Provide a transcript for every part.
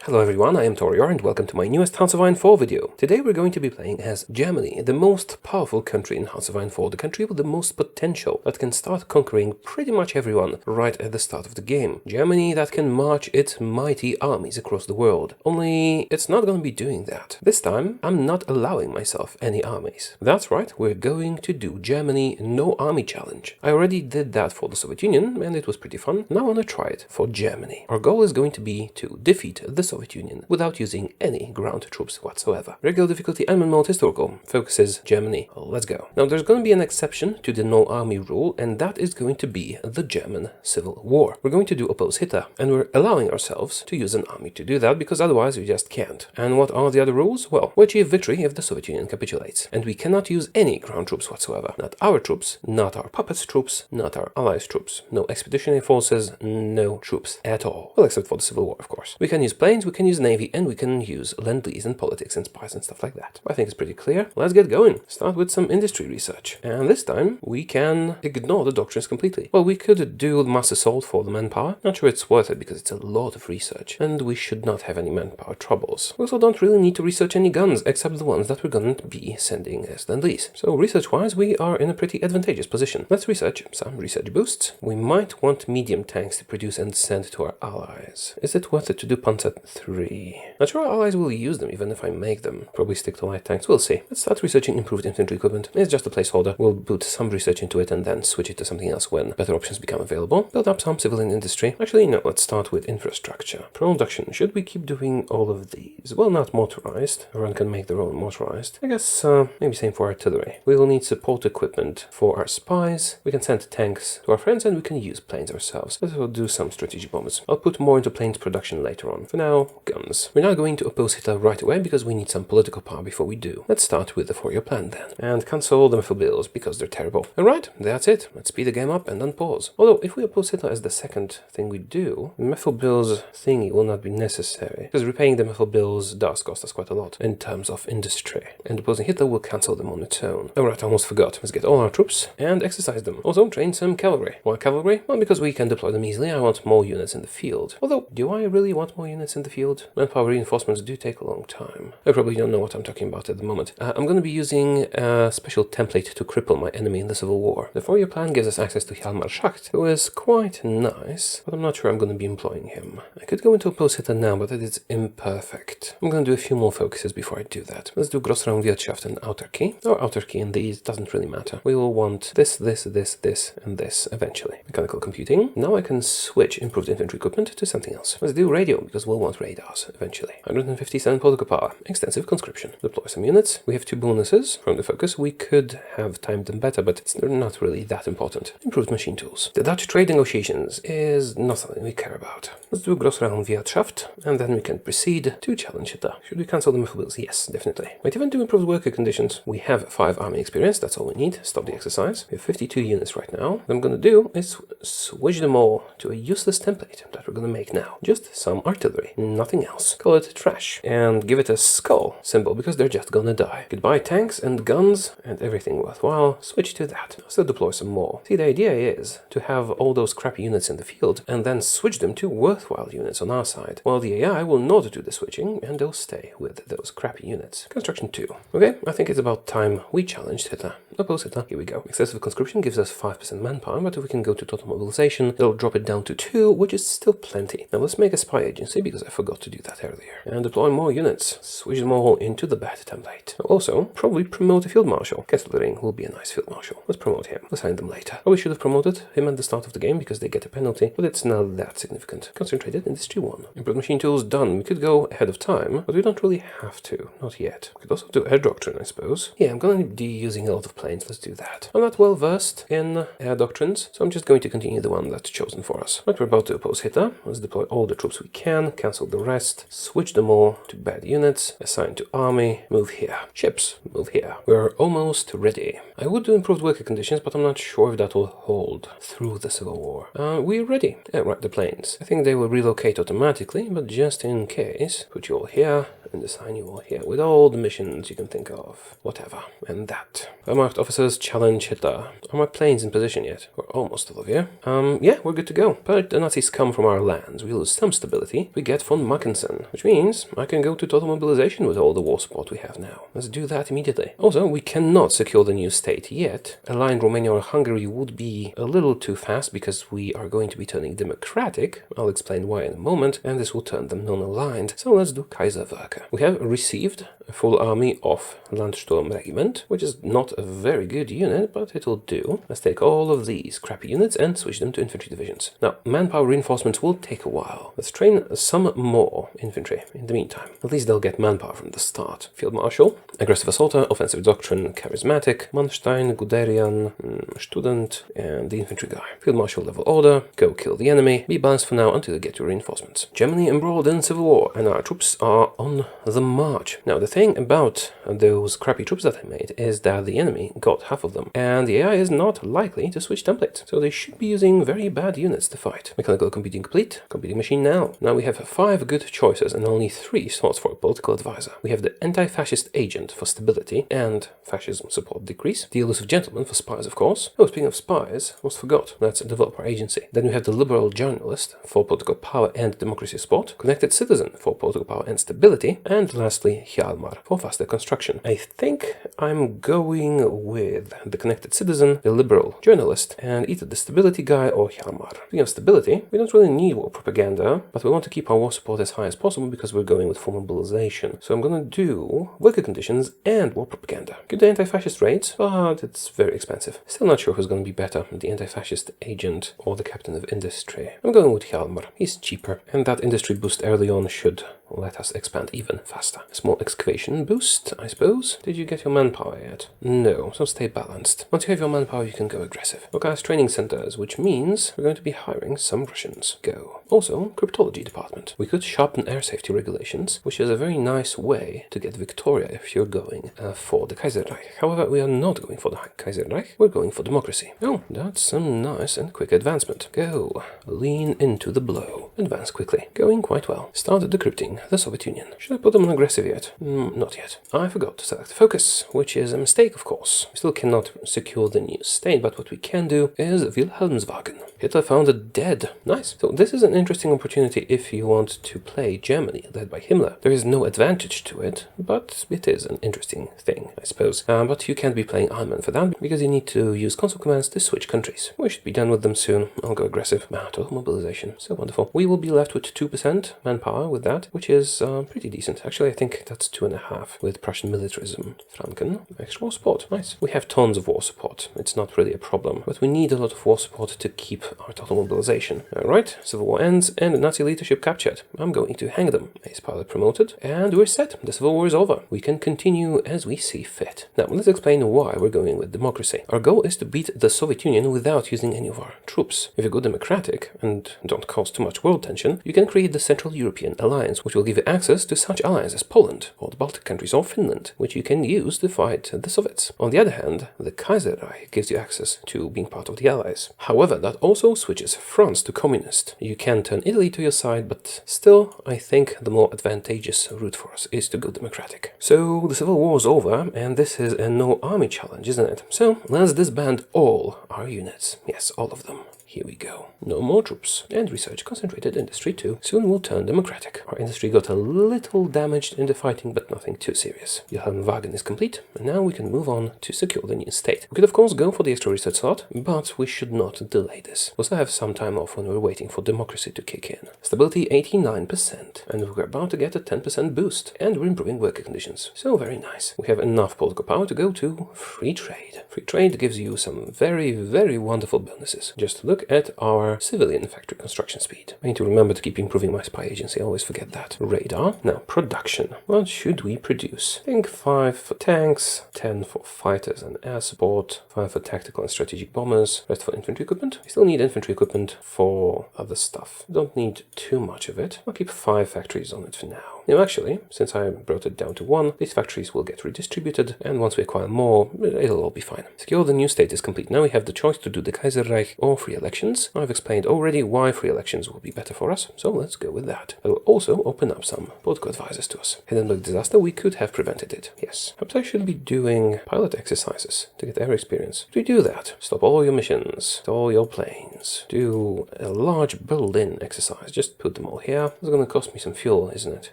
Hello everyone, I am Taureor and welcome to my newest Hearts of Iron 4 video. Today we're going to be playing as Germany, the most powerful country in Hearts of Iron 4, the country with the most potential that can start conquering pretty much everyone right at the start of the game. Germany that can march its mighty armies across the world. Only it's not going to be doing that. This time I'm not allowing myself any armies. That's right, we're going to do Germany no army challenge. I already did that for the Soviet Union and it was pretty fun. Now I want to try it for Germany. Our goal is going to be to defeat the Soviet Union without using any ground troops whatsoever. Regular difficulty Ironman mode historical focuses Germany. Let's go. Now there's going to be an exception to the no army rule, and that is going to be the German Civil War. We're going to do oppose Hitler, and we're allowing ourselves to use an army to do that because otherwise we just can't. And what are the other rules? Well, we achieve victory if the Soviet Union capitulates, and we cannot use any ground troops whatsoever. Not our troops, not our puppets troops, not our allies troops. No expeditionary forces, no troops at all. Well, except for the Civil War, of course. We can use planes, we can use navy, and we can use lend-lease and politics and spies and stuff like that. I think it's pretty clear. Let's get going. Start with some industry research. And this time, we can ignore the doctrines completely. Well, we could do mass assault for the manpower. Not sure it's worth it because it's a lot of research, and we should not have any manpower troubles. We also don't really need to research any guns, except the ones that we're going to be sending as lend-lease. So research-wise, we are in a pretty advantageous position. Let's research some research boosts. We might want medium tanks to produce and send to our allies. Is it worth it to do Panzer 3? Not sure our allies will use them even if I make them. Probably stick to light tanks. We'll see. Let's start researching improved infantry equipment. It's just a placeholder. We'll put some research into it and then switch it to something else when better options become available. Build up some civilian industry. Actually, no, let's start with infrastructure. Production. Should we keep doing all of these? Well, not motorized. Everyone can make their own motorized. I guess maybe same for artillery. We will need support equipment for our spies. We can send tanks to our friends and we can use planes ourselves. Let's do some strategic bombers. I'll put more into planes production later on. For now, guns. We're not going to oppose Hitler right away because we need some political power before we do. Let's start with the 4-year plan then. And cancel the method bills because they're terrible. Alright, that's it. Let's speed the game up and unpause. Although, if we oppose Hitler as the second thing we do, the method bills thingy will not be necessary. Because repaying the method bills does cost us quite a lot in terms of industry. And opposing Hitler will cancel them on its own. Alright, I almost forgot. Let's get all our troops and exercise them. Also, train some cavalry. Why cavalry? Well, because we can deploy them easily. I want more units in the field. Although, do I really want more units in the field? Manpower reinforcements do take a long time. I probably don't know what I'm talking about at the moment. I'm going to be using a special template to cripple my enemy in the Civil War. The 4-year plan gives us access to Hjalmar Schacht, who is quite nice, but I'm not sure I'm going to be employing him. I could go into oppose Hitler now, but it is imperfect. I'm going to do a few more focuses before I do that. Let's do Grossraumwirtschaft and Autarky. Or Autarky in these, doesn't really matter. We will want this, this, this, this, and this eventually. Mechanical computing. Now I can switch improved infantry equipment to something else. Let's do radio, because we'll want radars eventually. 157 political power. Extensive conscription. Deploy some units. We have 2 bonuses from the focus. We could have timed them better, but they're not really that important. Improved machine tools. The Dutch trade negotiations is not something we care about. Let's do Grossraumwirtschaft, and then we can proceed to challenge Hitler. Should we cancel the method bills? Yes, definitely. Might even do improved worker conditions. We have 5 army experience, that's all we need. Stop the exercise. We have 52 units right now. What I'm gonna do is switch them all to a useless template that we're gonna make now. Just some artillery, nothing else. Call it trash, and give it a skull symbol because they're just gonna die. Goodbye tanks and guns and everything worthwhile. Switch to that. So deploy some more. See, the idea is to have all those crappy units in the field and then switch them to worthwhile units on our side, while the AI will not do the switching and they'll stay with those crappy units. Construction 2. Okay, I think it's about time we challenged Hitler. Oppose Hitler. Here we go. Excessive conscription gives us 5% manpower, but if we can go to total mobilization, it'll drop it down to 2, which is still plenty. Now let's make a spy agency because I forgot to do that earlier. And deploy more units. Switch them all into the bad template. Also, probably promote a field marshal. Kesslering will be a nice field marshal. Let's promote him. We'll assign them later. Probably should have promoted him at the start of the game because they get a penalty, but it's not that significant. Concentrated Industry 1. Improved machine tools done. We could go ahead of time, but we don't really have to. Not yet. We could also do air doctrine, I suppose. Yeah, I'm going to be using a lot of planes. Let's do that. I'm not well versed in air doctrines, so I'm just going to continue the one that's chosen for us. But we're about to oppose Hitler. Let's deploy all the troops we can, cancel the rest, switch them all to bad units, assign to army, move here. Ships, move here. We're almost ready. I would do improved worker conditions, but I'm not sure if that will hold through the Civil War. We're ready. Right, the planes. I think they will relocate automatically, but just in case, put you all here, in this annual here with all the missions you can think of. Whatever. And that. Unmarked officers challenge Hitler. Are my planes in position yet? We're almost all of you. Yeah, we're good to go. But the Nazis come from our lands. We lose some stability. We get von Mackensen, which means I can go to total mobilization with all the war support we have now. Let's do that immediately. Also, we cannot secure the new state yet. Allying Romania or Hungary would be a little too fast because we are going to be turning democratic. I'll explain why in a moment, and this will turn them non-aligned. So let's do Kaiserwerke. We have received a full army of Landsturm Regiment, which is not a very good unit, but it'll do. Let's take all of these crappy units and switch them to infantry divisions. Now, manpower reinforcements will take a while. Let's train some more infantry in the meantime. At least they'll get manpower from the start. Field Marshal, Aggressive Assaulter, Offensive Doctrine, Charismatic, Manstein, Guderian, Student, and the infantry guy. Field Marshal level order, go kill the enemy, be balanced for now until you get your reinforcements. Germany embroiled in civil war, and our troops are on the march. Now, the thing about those crappy troops that I made is that the enemy got half of them, and the AI is not likely to switch templates, so they should be using very bad units to fight. Mechanical computing complete, computing machine now. Now we have 5 good choices and only 3 slots for a political advisor. We have the anti-fascist agent for stability and fascism support decrease, the elusive gentleman for spies, of course. Oh, speaking of spies, almost forgot, let's develop our agency. Then we have the liberal journalist for political power and democracy support, connected citizen for political power and stability, and lastly Hjalmar for faster construction. I think I'm going with the connected citizen, the liberal journalist, and either the stability guy or Hjalmar. Speaking of stability, we don't really need war propaganda, but we want to keep our war support as high as possible because we're going with full mobilization. So I'm going to do worker conditions and war propaganda. Good anti-fascist rates, but it's very expensive. Still not sure who's going to be better, the anti-fascist agent or the captain of industry. I'm going with Hjalmar. He's cheaper, and that industry boost early on should let us expand even faster. A small excavation boost, I suppose. Did you get your manpower yet? No, so stay balanced. Once you have your manpower, you can go aggressive. Organize training centers, which means we're going to be hiring some Russians. Go. Also, cryptology department. We could sharpen air safety regulations, which is a very nice way to get Victoria if you're going for the Kaiserreich. However, we are not going for the Kaiserreich, we're going for democracy. Oh, that's some nice and quick advancement. Go. Lean into the blow. Advance quickly. Going quite well. Start decrypting the Soviet Union. Should I put them on aggressive yet? Not yet. I forgot to select focus, which is a mistake, of course. We still cannot secure the new state, but what we can do is Wilhelmswagen. Hitler found dead. Nice. So this is an interesting opportunity if you want to play Germany, led by Himmler. There is no advantage to it, but it is an interesting thing, I suppose. But you can't be playing Ironman for that, because you need to use console commands to switch countries. We should be done with them soon. I'll go aggressive. Total mobilization. So wonderful. We will be left with 2% manpower with that, which is pretty decent. Actually, I think that's 2.5 with Prussian militarism. Franken. Extra war support. Nice. We have tons of war support. It's not really a problem, but we need a lot of war support to keep our total mobilization. Alright, civil war ends and the Nazi leadership captured. I'm going to hang them. Ace pilot promoted, and we're set. The civil war is over. We can continue as we see fit. Now, let's explain why we're going with democracy. Our goal is to beat the Soviet Union without using any of our troops. If you go democratic and don't cause too much world tension, you can create the Central European Alliance, which will give you access to such allies as Poland, or the Baltic countries, or Finland, which you can use to fight the Soviets. On the other hand, the Kaiserreich gives you access to being part of the Allies. However, that also switches France to communist. You can turn Italy to your side, but still, I think the more advantageous route for us is to go democratic. So, the civil war is over, and this is a no-army challenge, isn't it? So, let's disband all our units. Yes, all of them. Here we go. No more troops. And research concentrated industry too. Soon we'll turn democratic. Our industry got a little damaged in the fighting, but nothing too serious. Wilhelmswagen is complete, and now we can move on to secure the new state. We could of course go for the extra research slot, but we should not delay this. We'll still have some time off when we're waiting for democracy to kick in. Stability 89%, and we're about to get a 10% boost, and we're improving worker conditions. So very nice. We have enough political power to go to free trade. Free trade gives you some very, very wonderful bonuses. Just look at our civilian factory construction speed. I need to remember to keep improving my spy agency, I always forget that. Radar. Now, production. What should we produce? I think 5 for tanks, 10 for fighters and air support, 5 for tactical and strategic bombers, rest for infantry equipment. We still need infantry equipment for other stuff. Don't need too much of it. I'll keep 5 factories on it for now. 0. Now actually, since I brought it down to 1, these factories will get redistributed, and once we acquire more, it'll all be fine. Secure the new state is complete. Now we have the choice to do the Kaiserreich or free elections. I've explained already why free elections will be better for us, so let's go with that. It'll also open up some political advisors to us. Hindenburg disaster, we could have prevented it, yes. Perhaps I should be doing pilot exercises to get air experience. Do we do that? Stop all your missions, stop all your planes. Do a large build-in exercise. Just put them all here. It's gonna cost me some fuel, isn't it?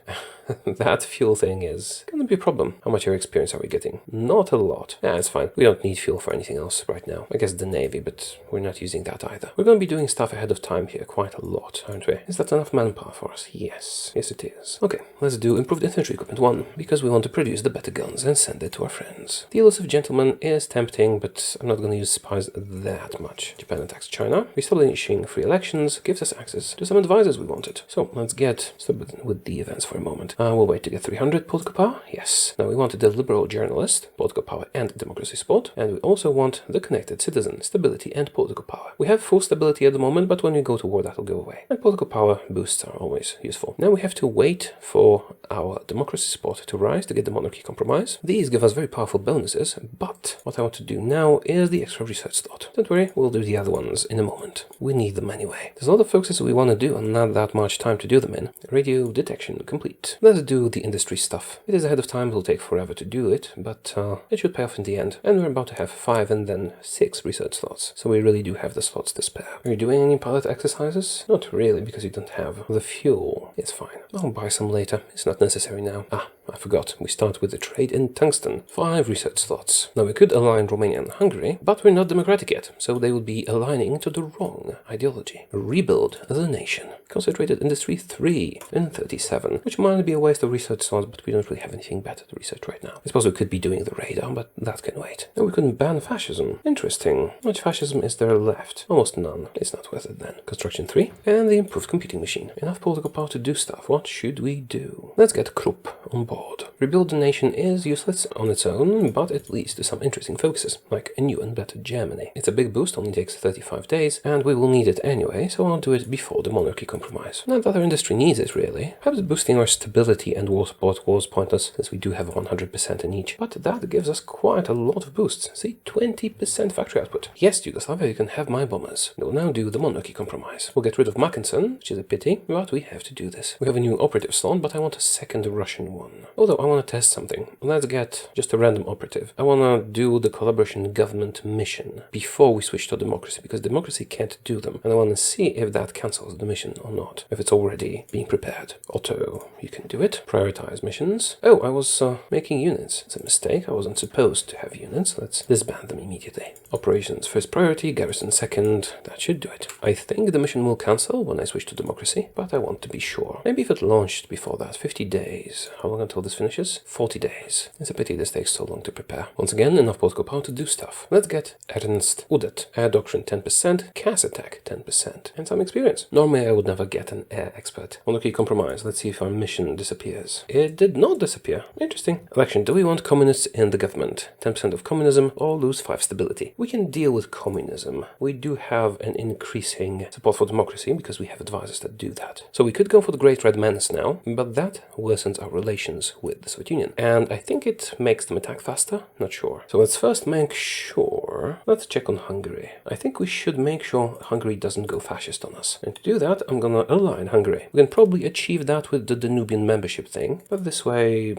That fuel thing is gonna be a problem. How much air experience are we getting? Not a lot. Yeah, it's fine. We don't need fuel for anything else right now. I guess the Navy, but we're not using that either. We're gonna be doing stuff ahead of time here quite a lot, aren't we? Is that enough manpower for us? Yes. Yes, it is. Okay, let's do improved infantry equipment 1, because we want to produce the better guns and send it to our friends. The elusive gentleman is tempting, but I'm not gonna use spies that much. Japan attacks China. Establishing free elections gives us access to some advisors we wanted. So let's get started with the events for a moment. We'll wait to get 300 political power. Yes. Now we wanted the liberal journalist, political power and democracy support, and we also want the connected citizen, stability and political power. We have full stability at the moment, but when we go to war, that'll go away. And political power boosts are always useful. Now we have to wait for our democracy support to rise to get the monarchy compromise. These give us very powerful bonuses, but what I want to do now is the extra research slot. Don't worry, we'll do the other ones in a moment. We need them anyway. There's a lot of focuses we want to do and not that much time to do them in. Radio detection complete. Let's do the industry stuff. It is ahead of time, it'll take forever to do it, but it should pay off in the end. And we're about to have 5 and then 6 research slots, so we really do have the slots to spare. Are you doing any pilot exercises? Not really, because you don't have the fuel. It's fine. I'll buy some later. It's not necessary now. I forgot. We start with the trade in tungsten. 5 research slots. Now we could align Romania and Hungary, but we're not democratic yet, so they would be aligning to the wrong ideology. Rebuild the nation. Concentrated industry 3 in 37, which might be a waste of research slots, but we don't really have anything better to research right now. I suppose we could be doing the radar, but that can wait. Now we couldn't ban fascism. Interesting. How much fascism is there left? Almost none. It's not worth it then. Construction 3 and the improved computing machine. Enough political power to do stuff. What should we do? Let's get Krupp on board. Rebuild the nation is useless on its own, but it leads to some interesting focuses, like a new and better Germany. It's a big boost, only takes 35 days, and we will need it anyway, so I'll do it before the monarchy compromise. Not that our industry needs it, really. Perhaps boosting our stability and war support was pointless, since we do have 100% in each, but that gives us quite a lot of boosts. See, 20% factory output. Yes, Yugoslavia, you can have my bombers. We'll now do the monarchy compromise. We'll get rid of Mackensen, which is a pity, but we have to do this. We have a new operative slot, but I want a second Russian one. Although I want to test something. Let's get just a random operative. I want to do the collaboration government mission before we switch to democracy, because democracy can't do them, and I want to see if that cancels the mission or not, if it's already being prepared. Otto, you can do it. Prioritize missions. Oh, I was making units. It's a mistake. I wasn't supposed to have units. Let's disband them immediately. Operations first priority, garrison second. That should do it. I think the mission will cancel when I switch to democracy, but I want to be sure. Maybe if it launched before that. 50 days. How long until this finishes? 40 days. It's a pity this takes so long to prepare. Once again, enough political power to do stuff. Let's get Ernst Udet. Air doctrine 10%, CAS attack 10%, and some experience. Normally I would never get an air expert. Monarchy compromise. Let's see if our mission disappears. It did not disappear. Interesting. Election. Do we want communists in the government? 10% of communism or lose 5 stability. We can deal with communism. We do have an increasing support for democracy because we have advisors that do that. So we could go for the Great Red Menace now, but that worsens our relations with the Soviet Union. And I think it makes them attack faster? Not sure. So let's first make sure. Let's check on Hungary. I think we should make sure Hungary doesn't go fascist on us. And to do that, I'm gonna align Hungary. We can probably achieve that with the Danubian membership thing, but this way,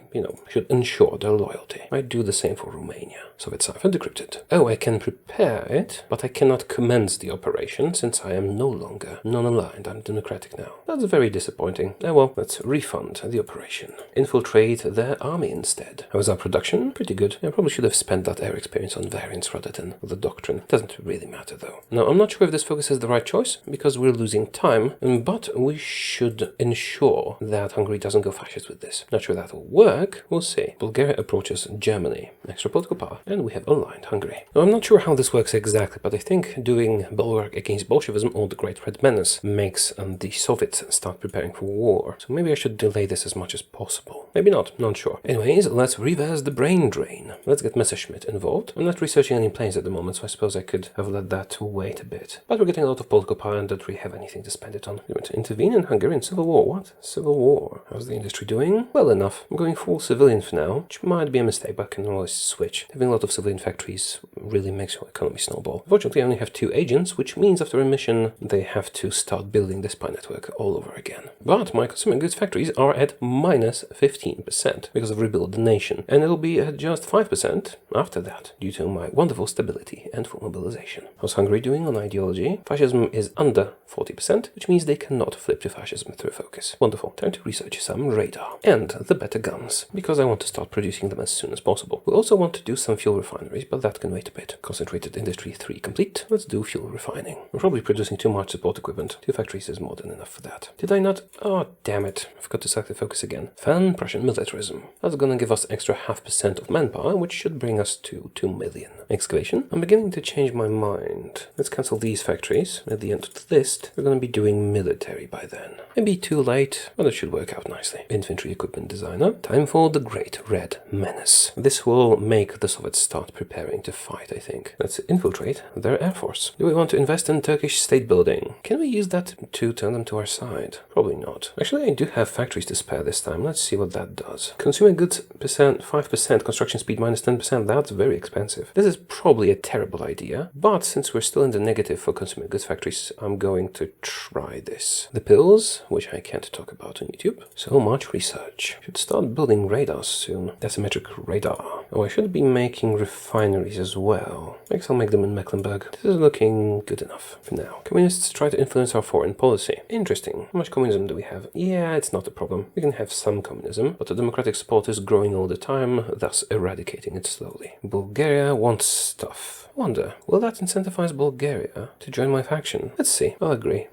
should ensure their loyalty. I do the same for Romania. Soviet cipher decrypted. Oh, I can prepare it, but I cannot commence the operation since I am no longer non-aligned. I'm democratic now. That's very disappointing. Oh well, let's refund the operation. Infiltrate their army instead. How was our production? Pretty good. I probably should have spent that air experience on variants rather than the doctrine. Doesn't really matter though. Now, I'm not sure if this focus is the right choice because we're losing time, but we should ensure that Hungary doesn't go fascist with this. Not sure that'll work. We'll see. Bulgaria approaches Germany. Extra political power. And we have aligned Hungary. Now, I'm not sure how this works exactly, but I think doing bulwark against Bolshevism or the Great Red Menace makes the Soviets start preparing for war. So maybe I should delay this as much as possible. Maybe not sure. Anyways, let's reverse the brain drain. Let's get Messerschmitt involved. I'm not researching any planes at the moment, so I suppose I could have let that wait a bit. But we're getting a lot of political power and don't really have anything to spend it on. We're going to intervene in Hungarian civil war. What? Civil war. How's the industry doing? Well enough. I'm going full civilian for now, which might be a mistake, but I can always switch. Having a lot of civilian factories really makes your economy snowball. Unfortunately, I only have 2 agents, which means after a mission, they have to start building the spy network all over again. But my consumer goods factories are at minus 15% because of Rebuild the Nation, and it'll be at just 5% after that, due to my wonderful stability and full mobilization. How's Hungary doing on ideology? Fascism is under 40%, which means they cannot flip to fascism through focus. Wonderful. Time to research some radar and the better guns, because I want to start producing them as soon as possible. We also want to do some fuel refineries, but that can wait a bit. Concentrated Industry 3 complete. Let's do fuel refining. We're probably producing too much support equipment. 2 factories is more than enough for that. Did I not? Oh, damn it. I forgot to select the focus again. Fan Prussian militarism. That's gonna give us extra 0.5% of manpower, which should bring us to 2 million. Excavation. I'm beginning to change my mind. Let's cancel these factories. At the end of the list, we're gonna be doing military by then. Maybe too late, but it should work out nicely. Infantry equipment designer. Time for the Great Red Menace. This will make the Soviets start preparing to fight, I think. Let's infiltrate their air force. Do we want to invest in Turkish state building? Can we use that to turn them to our side? Probably not. Actually, I do have factories to spare this time. Let's see what that does. Consumer goods percent 5%, construction speed minus 10%. That's very expensive. This is probably a terrible idea, but since we're still in the negative for consumer goods factories, I'm going to try this. The pills, which I can't talk about on YouTube. So much research. Should start building radars soon. Decimetric radar. Oh, I should be making refineries as well. I guess I'll make them in Mecklenburg. This is looking good enough for now. Communists try to influence our foreign policy. Interesting. How much communism do we have? Yeah, it's not a problem. We can have some communism, but the democratic support is growing all the time, thus eradicating it slowly. Bulgaria wants stuff. Wonder, will that incentivize Bulgaria to join my faction? Let's see. I'll agree.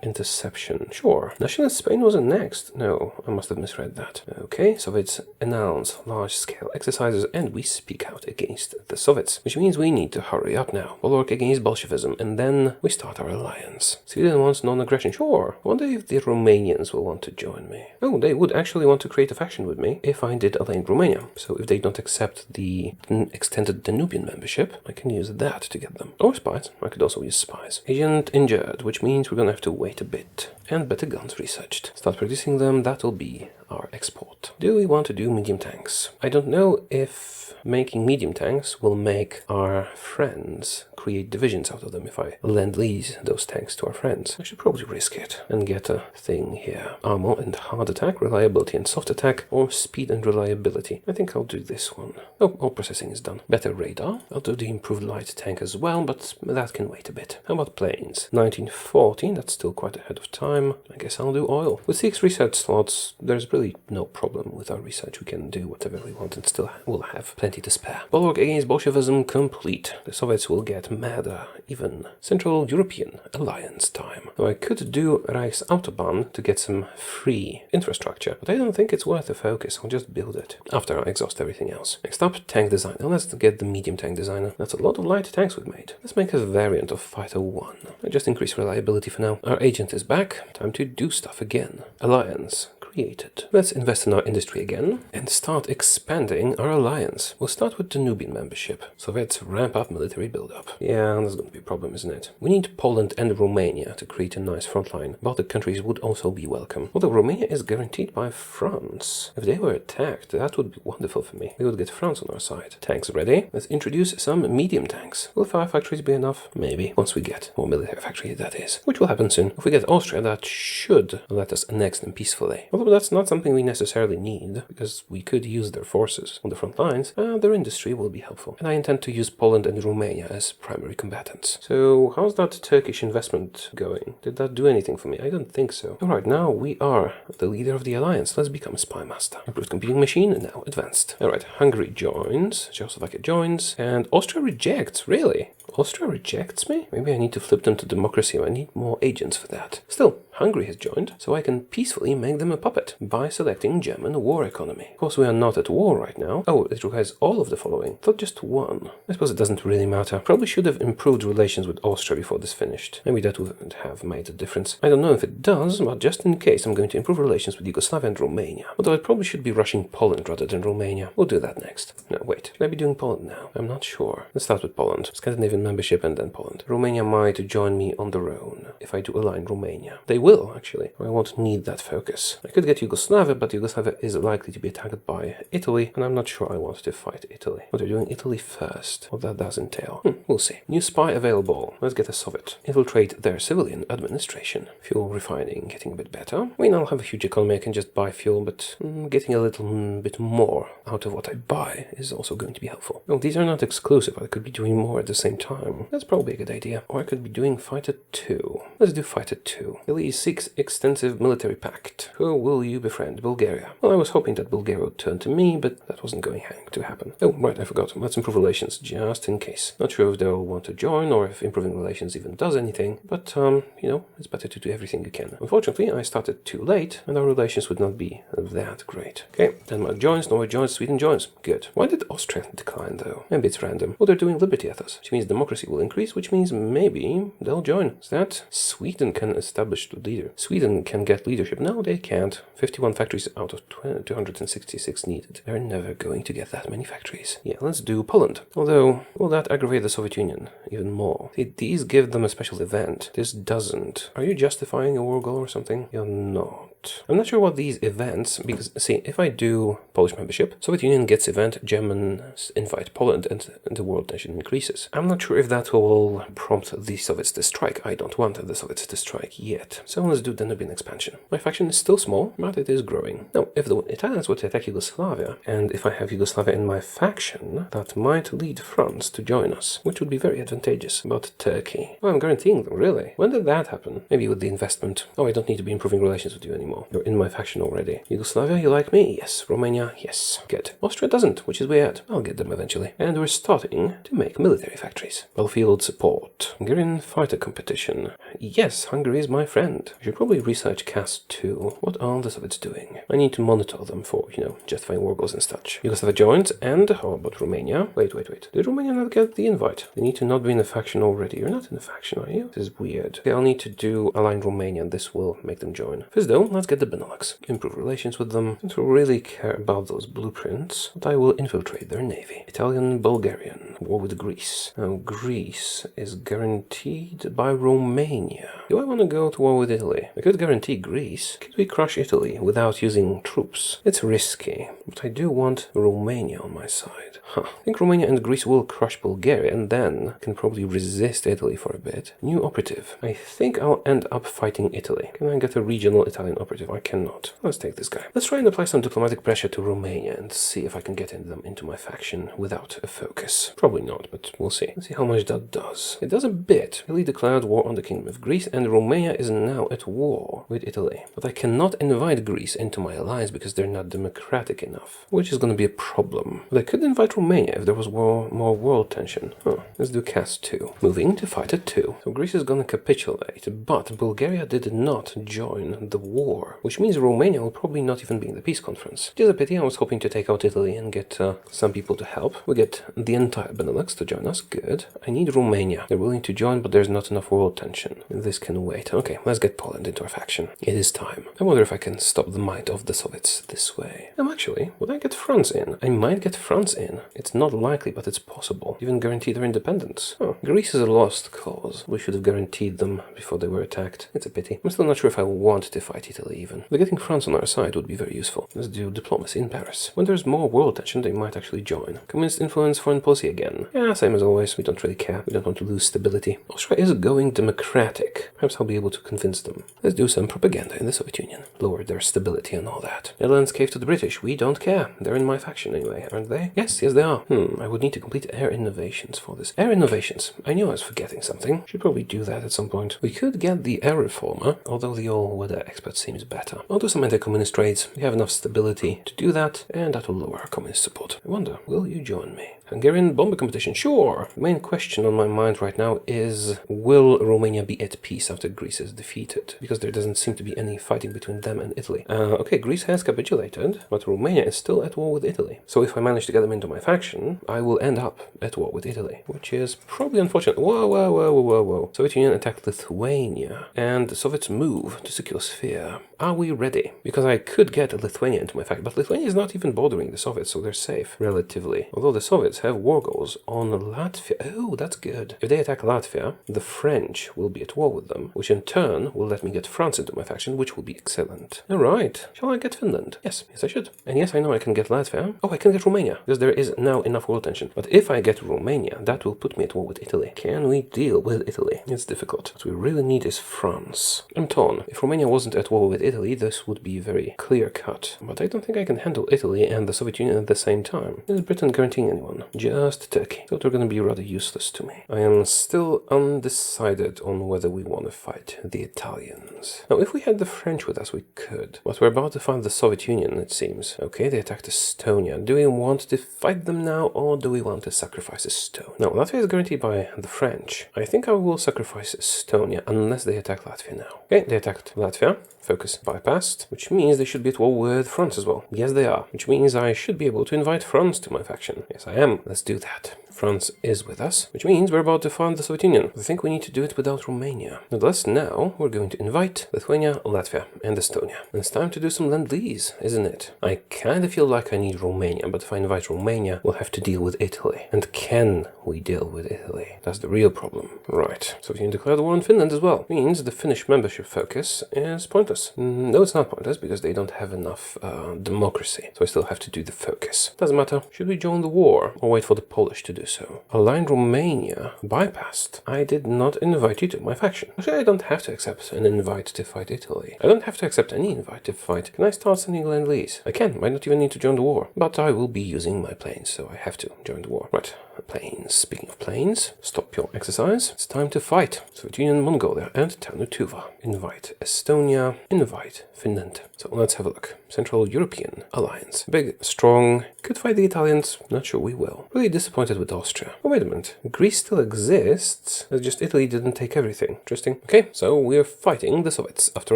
Interception. Sure. Nationalist Spain wasn't next. No, I must have misread that. Okay, Soviets announce large-scale exercises and we speak out against the Soviets, which means we need to hurry up now. Bulwark against Bolshevism, and then we start our alliance. Sweden wants non-aggression. Sure. I wonder if the Romanians will want to join me. Oh, they would actually want to create a faction with me if I did align Romania. So if they don't accept the extended Danubian membership, I can use that to get them. Or spies. I could also use spies. Agent injured, which means we're gonna have to wait a bit. And better guns researched. Start producing them, that'll be our export. Do we want to do medium tanks? I don't know if making medium tanks will make our friends create divisions out of them if I lend-lease those tanks to our friends. I should probably risk it and get a thing here. Armor and hard attack, reliability and soft attack, or speed and reliability. I think I'll do this one. Oh, all processing is done. Better radar. I'll do the improved light tank as well, but that can wait a bit. How about planes? 1914, that's still quite ahead of time. I guess I'll do oil. With 6 research slots, there's really no problem with our research. We can do whatever we want and still will have plenty to spare. Bulwark against Bolshevism complete. The Soviets will get madder. Even Central European Alliance time. Now I could do Reichsautobahn to get some free infrastructure, but I don't think it's worth the focus. I'll just build it after I exhaust everything else. Next up, tank designer. Let's get the medium tank designer. That's a lot of light tanks we've made. Let's make a variant of Fighter 1. I just increase reliability for now. Our agent is back. Time to do stuff again. Alliance created. Let's invest in our industry again and start expanding our alliance. We'll start with Danubian membership. So let's ramp up military build-up. Yeah, that's going to be a problem, isn't it? We need Poland and Romania to create a nice front line. Baltic countries would also be welcome. Although Romania is guaranteed by France. If they were attacked, that would be wonderful for me. We would get France on our side. Tanks ready. Let's introduce some medium tanks. Will 5 factories be enough? Maybe. Once we get more military factories, that is. Which will happen soon. If we get Austria, that should let us annex them peacefully. Although that's not something we necessarily need, because we could use their forces on the front lines. Their industry will be helpful. And I intend to use Poland and Romania as primary combatants. So how's that Turkish investment going? Did that do anything for me? I don't think so. Alright, now we are the leader of the alliance. Let's become a spy master. Improved computing machine, and now advanced. Alright, Hungary joins, Czechoslovakia joins, and Austria rejects. Really? Austria rejects me? Maybe I need to flip them to democracy. I need more agents for that. Still, Hungary has joined, so I can peacefully make them a puppet stop it by selecting German war economy. Of course, we are not at war right now. Oh, it requires all of the following. Thought just one. I suppose it doesn't really matter. Probably should have improved relations with Austria before this finished. Maybe that would have made a difference. I don't know if it does, but just in case, I'm going to improve relations with Yugoslavia and Romania. Although I probably should be rushing Poland rather than Romania. We'll do that next. No, wait. Should I be doing Poland now? I'm not sure. Let's start with Poland. Scandinavian membership and then Poland. Romania might join me on their own if I do align Romania. They will, actually. I won't need that focus. I could get Yugoslavia, but Yugoslavia is likely to be attacked by Italy, and I'm not sure I want to fight Italy. What are we doing Italy first? What that does entail. We'll see. New spy available. Let's get a Soviet. Infiltrate their civilian administration. Fuel refining getting a bit better. I mean, I'll have a huge economy. I can just buy fuel, but getting a little bit more out of what I buy is also going to be helpful. Oh, these are not exclusive. I could be doing more at the same time. That's probably a good idea. Or I could be doing Fighter 2. Let's do Fighter 2. Italy seeks extensive military pact. Who will you befriend? Bulgaria. Well, I was hoping that Bulgaria would turn to me, but that wasn't going to happen. Oh, right, I forgot. Let's improve relations, just in case. Not sure if they'll want to join or if improving relations even does anything, but, you know, it's better to do everything you can. Unfortunately, I started too late, and our relations would not be that great. Okay, Denmark joins, Norway joins, Sweden joins. Good. Why did Austria decline, though? Maybe it's random. Well, they're doing liberty ethos, which means democracy will increase, which means maybe they'll join. Is that Sweden can establish the leader? Sweden can get leadership. No, they can't. 51 factories out of 266 needed. They're never going to get that many factories. Yeah, let's do Poland. Although, will that aggravate the Soviet Union even more? See, these give them a special event. This doesn't. Are you justifying a war goal or something? You're not. I'm not sure what these events, because, see, if I do Polish membership, Soviet Union gets event, Germans invite Poland, and the world tension increases. I'm not sure if that will prompt the Soviets to strike. I don't want the Soviets to strike yet. So let's do Danubian expansion. My faction is still small, but it is growing. Now, if the Italians were to attack Yugoslavia, and if I have Yugoslavia in my faction, that might lead France to join us, which would be very advantageous. But Turkey. Oh, I'm guaranteeing them, really? When did that happen? Maybe with the investment. Oh, I don't need to be improving relations with you anymore. You're in my faction already. Yugoslavia, you like me? Yes. Romania, yes. Good. Austria doesn't, which is weird. I'll get them eventually. And we're starting to make military factories. Battlefield support. Hungarian fighter competition. Yes, Hungary is my friend. I should probably research CAS 2. What are the Soviets doing? I need to monitor them for, you know, justifying war goals and such. Yugoslavia joins, and how about Romania? Wait. Did Romania not get the invite? They need to not be in a faction already. You're not in a faction, are you? This is weird. Okay, I'll need to do align Romania, and this will make them join. First though, let's get the Benelux. Improve relations with them. I don't really care about those blueprints, but I will infiltrate their navy. Italian, Bulgarian. War with Greece. Now, Greece is guaranteed by Romania. Do I want to go to war with Italy? I could guarantee Greece. Could we crush Italy without using troops? It's risky, but I do want Romania on my side. I think Romania and Greece will crush Bulgaria and then can probably resist Italy for a bit. New operative. I think I'll end up fighting Italy. Can I get a regional Italian operative? I cannot. Let's take this guy. Let's try and apply some diplomatic pressure to Romania and see if I can get them into my faction without a focus. Probably not, but we'll see. Let's see how much that does. It does a bit. Italy declared war on the Kingdom of Greece, and Romania is now at war with Italy. But I cannot invite Greece into my alliance because they're not democratic enough, which is going to be a problem. But I could invite Romania if there was more world tension. Let's do CAS 2. Moving to Fighter 2. So Greece is going to capitulate, but Bulgaria did not join the war, which means Romania will probably not even be in the peace conference. Which is a pity. I was hoping to take out Italy and get some people to help. We get the entire Benelux to join us. Good. I need Romania. They're willing to join, but there's not enough world tension. This can wait. Okay, let's get Poland into our faction. It is time. I wonder if I can stop the might of the Soviets this way. Actually, would I get France in? I might get France in. It's not likely, but it's possible. Even guarantee their independence. Greece is a lost cause. We should have guaranteed them before they were attacked. It's a pity. I'm still not sure if I want to fight Italy even. But getting France on our side would be very useful. Let's do diplomacy in Paris. When there's more world tension, they might actually join. Communist influence foreign policy again. Yeah, same as always. We don't really care. We don't want to lose stability. Austria is going democratic. Perhaps I'll be able to convince them. Let's do some propaganda in the Soviet Union. Lower their stability and all that. Netherlands cave to the British. We don't care. They're in my faction anyway, aren't they? Yes, they are. I would need to complete air innovations for this. Air innovations. I knew I was forgetting something. Should probably do that at some point. We could get the air reformer, although the all-weather expert seems better. I'll do some anti-communist raids. We have enough stability to do that, and that will lower our communist support. I wonder, will you join me? Hungarian bomber competition, sure. The main question on my mind right now is, will Romania be at peace after Greece is defeated? Because there doesn't seem to be any fighting between them and Italy. Okay, Greece has capitulated, but Romania is still at war with Italy. So if I manage to get them into my faction, I will end up at war with Italy, which is probably unfortunate. Whoa. Soviet Union attacked Lithuania, and the Soviets move to secure Sphere. Are we ready? Because I could get Lithuania into my faction, but Lithuania is not even bordering the Soviets, so they're safe, relatively. Although the Soviets have war goals on Latvia. Oh, that's good. If they attack Latvia, the French will be at war with them, which in turn will let me get France into my faction, which will be excellent. Alright, shall I get Finland? Yes, I should. And yes, I know I can get Latvia. Oh, I can get Romania, because there is now enough world tension. But if I get Romania, that will put me at war with Italy. Can we deal with Italy? It's difficult. What we really need is France. I'm torn. If Romania wasn't at war with Italy, this would be very clear-cut. But I don't think I can handle Italy and the Soviet Union at the same time. Is Britain guaranteeing anyone? Just Turkey. So they're going to be rather useless to me. I am still undecided on whether we want to fight the Italians. Now, if we had the French with us, we could. But we're about to fight the Soviet Union, it seems. Okay, they attacked Estonia. Do we want to fight them now, or do we want to sacrifice Estonia? No, Latvia is guaranteed by the French. I think I will sacrifice Estonia, unless they attack Latvia now. Okay, they attacked Latvia. Focus bypassed, which means they should be at war with France as well. Yes, they are, which means I should be able to invite France to my faction. Yes, I am. Let's do that. France is with us, which means we're about to find the Soviet Union. I think we need to do it without Romania. Nonetheless, now we're going to invite Lithuania, Latvia, and Estonia. And it's time to do some Lend-Lease, isn't it? I kind of feel like I need Romania, but if I invite Romania, we'll have to deal with Italy. And can we deal with Italy? That's the real problem. Right, Soviet Union declared war on Finland as well. Means the Finnish membership focus is pointless. No, it's not pointless, because they don't have enough democracy. So I still have to do the focus. Doesn't matter. Should we join the war, or wait for the Polish to do so? Aligned Romania bypassed. I did not invite you to my faction. Actually, I don't have to accept an invite to fight Italy. I don't have to accept any invite to fight. Can I start sending Lend-Lease? I can. I don't even need to join the war. But I will be using my planes, so I have to join the war. Right. Planes. Speaking of planes, stop your exercise. It's time to fight. Soviet Union, Mongolia, and Tuva. Invite Estonia. Invite Finland. So let's have a look. Central European Alliance. Big, strong. Could fight the Italians. Not sure we will. Really disappointed with Austria. Oh, wait a minute. Greece still exists. It's just Italy didn't take everything. Interesting. Okay, so we're fighting the Soviets after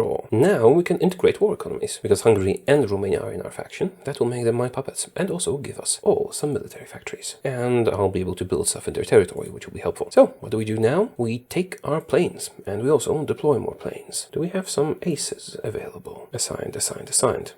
all. Now we can integrate war economies. Because Hungary and Romania are in our faction. That will make them my puppets. And also give us all some military factories. And I'll be able to build stuff in their territory, which will be helpful. So, what do we do now? We take our planes. And we also deploy more planes. Do we have some aces available? Assigned.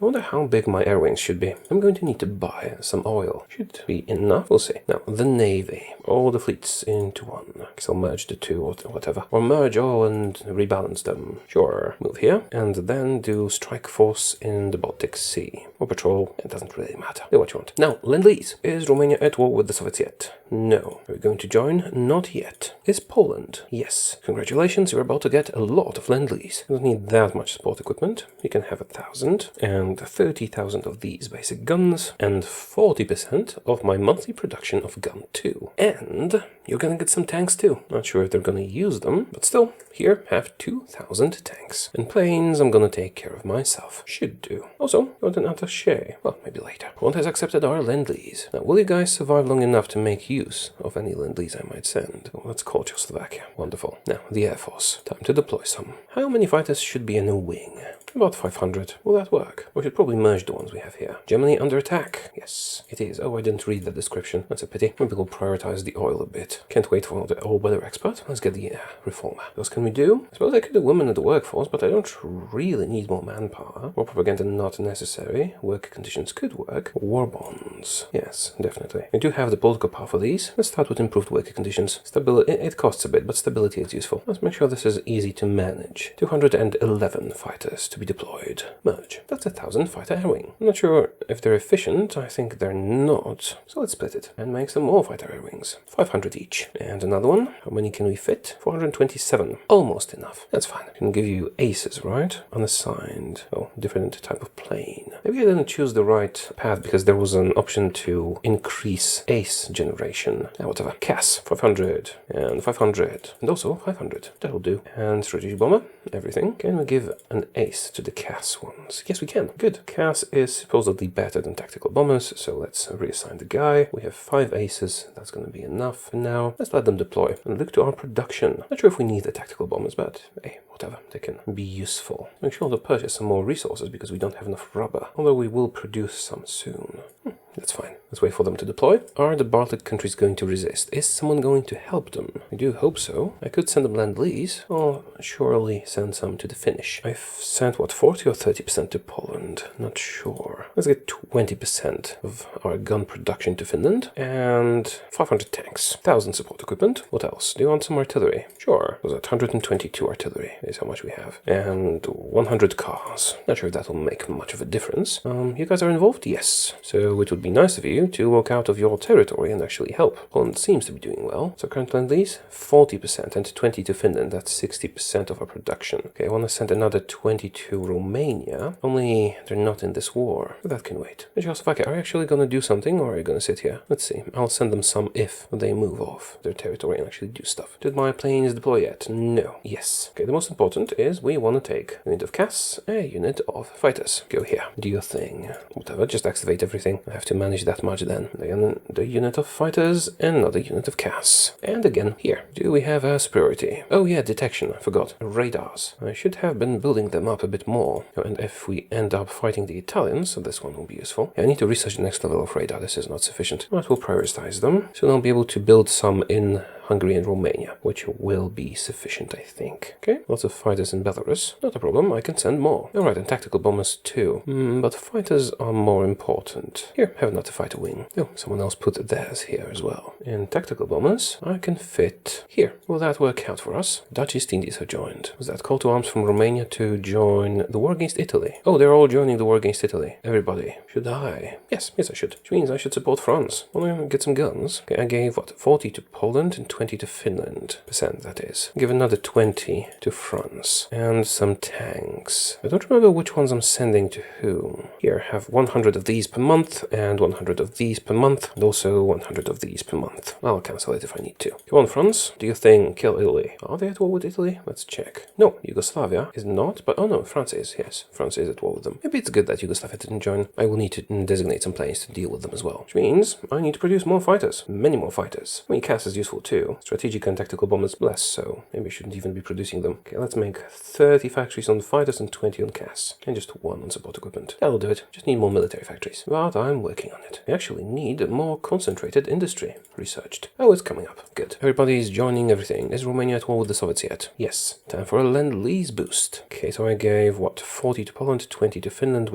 I wonder how big my air wings should be. I'm going to need to buy some oil. Should be enough. We'll see. Now, the Navy. All the fleets into one. So I'll merge the two or whatever. Or merge all and rebalance them. Sure. Move here. And then do strike force in the Baltic Sea. Or patrol. It doesn't really matter. Do what you want. Now, Lend-Lease. Is Romania at war with the Soviets yet? No. Are we going to join? Not yet. Is Poland? Yes. Congratulations, you're about to get a lot of Lend-Lease. You don't need that much support equipment. You can have 1,000 and 30,000 of these basic guns and 40% of my monthly production of gun 2. And you're gonna get some tanks too. Not sure if they're gonna use them, but still, here, have 2,000 tanks. And planes, I'm gonna take care of myself. Should do. Also, you want an attaché? Well, maybe later. Poland has accepted our Lend-Lease. Now, will you guys survive long enough to make use of any Lend-Lease I might send? Well, let's call Czechoslovakia. Wonderful. Now, the Air Force. Time to deploy some. How many fighters should be in a wing? About 500. Will that work? We should probably merge the ones we have here. Germany under attack. Yes, it is. Oh, I didn't read the description. That's a pity. Maybe we'll prioritize the oil a bit. Can't wait for the all-weather expert. Let's get the reformer. What else can we do? I suppose I could do women in the workforce, but I don't really need more manpower. More propaganda not necessary. Work conditions could work. War bonds. Yes, definitely. I do have the political power for these. Let's start with improved worker conditions. Stability. It costs a bit, but stability is useful. Let's make sure this is easy to manage. 211 fighters to be deployed. Merge. That's 1,000 fighter air wing. I'm not sure if they're efficient. I think they're not. So let's split it and make some more fighter air wings. 500 each. And another one. How many can we fit? 427. Almost enough. That's fine. I can give you aces, right? Unassigned. Oh, different type of plane. Maybe I didn't choose the right path because there was an option to increase ace generation. Whatever. CAS. 500. And 500. And also 500. That'll do. And strategic bomber. Everything. Can we give an ace to the CAS ones? Yes, we can. Good. CAS is supposedly better than tactical bombers, so let's reassign the guy. We have 5 aces guess that's going to be enough for now. Let's let them deploy and look to our production. Not sure if we need the tactical bombers, but hey, whatever, they can be useful. Make sure to purchase some more resources because we don't have enough rubber, although we will produce some soon. That's fine. Let's wait for them to deploy. Are the Baltic countries going to resist? Is someone going to help them? I do hope so. I could send them Lend-Lease, or surely send some to the Finnish. I've sent, what, 40 or 30% to Poland? Not sure. Let's get 20% of our gun production to Finland, and 500 tanks, 1,000 support equipment. What else? Do you want some artillery? Sure. Was that 122 artillery is how much we have. And 100 cars. Not sure if that will make much of a difference. You guys are involved? Yes. So it would be nice of you to walk out of your territory and actually help. Poland seems to be doing well. So current Lend-Lease, 40% and 20 to Finland. That's 60% of our production. Okay, I want to send another 20 to Romania. Only they're not in this war. But that can wait. Czechoslovakia, are you actually going to do something or are you going to sit here? Let's see. I'll send them some if they move off their territory and actually do stuff. Did my planes deploy yet? No. Yes. Okay, the most important is we want to take a unit of CAS, a unit of fighters. Go here. Do your thing. Whatever, just activate everything. I have to manage that much then. Again, the unit of fighters and another unit of CAS. And again, here. Do we have a superiority? Oh yeah, detection. I forgot. Radars. I should have been building them up a bit more. And if we end up fighting the Italians, this one will be useful. Yeah, I need to research the next level of radar. This is not sufficient. But we'll prioritize them. So I'll be able to build some in Hungary and Romania, which will be sufficient, I think. Okay, lots of fighters in Belarus. Not a problem, I can send more. Alright, and tactical bombers too. But fighters are more important. Here, have another fighter wing. Oh, someone else put theirs here as well. And tactical bombers, I can fit here. Will that work out for us? Dutch East Indies have joined. Was that call to arms from Romania to join the war against Italy? Oh, they're all joining the war against Italy. Everybody. Should I? Yes, I should. Which means I should support France. Want to get some guns? Okay, I gave, what, 40 to Poland and 20 to Finland. That is. Give another 20 to France. And some tanks. I don't remember which ones I'm sending to whom. Here, have 100 of these per month, and 100 of these per month, and also 100 of these per month. I'll cancel it if I need to. Come on, France. Do your thing. Kill Italy. Are they at war with Italy? Let's check. No, Yugoslavia is not, but oh no, France is. Yes, France is at war with them. Maybe it's good that Yugoslavia didn't join. I will need to designate some planes to deal with them as well. Which means I need to produce more fighters. Many more fighters. I mean, CAS is useful too. Strategic and tactical bombers less so. Maybe I shouldn't even be producing them. Okay, let's make 30 factories on fighters and 20 on CAS. And just 1 on support equipment. That'll do it. Just need more military factories. But I'm working on it. I actually need more concentrated industry. Researched. Oh, it's coming up. Good. Everybody's joining everything. Is Romania at war with the Soviets yet? Yes. Time for a Lend-Lease boost. Okay, so I gave, what, 40 to Poland, 20 to Finland,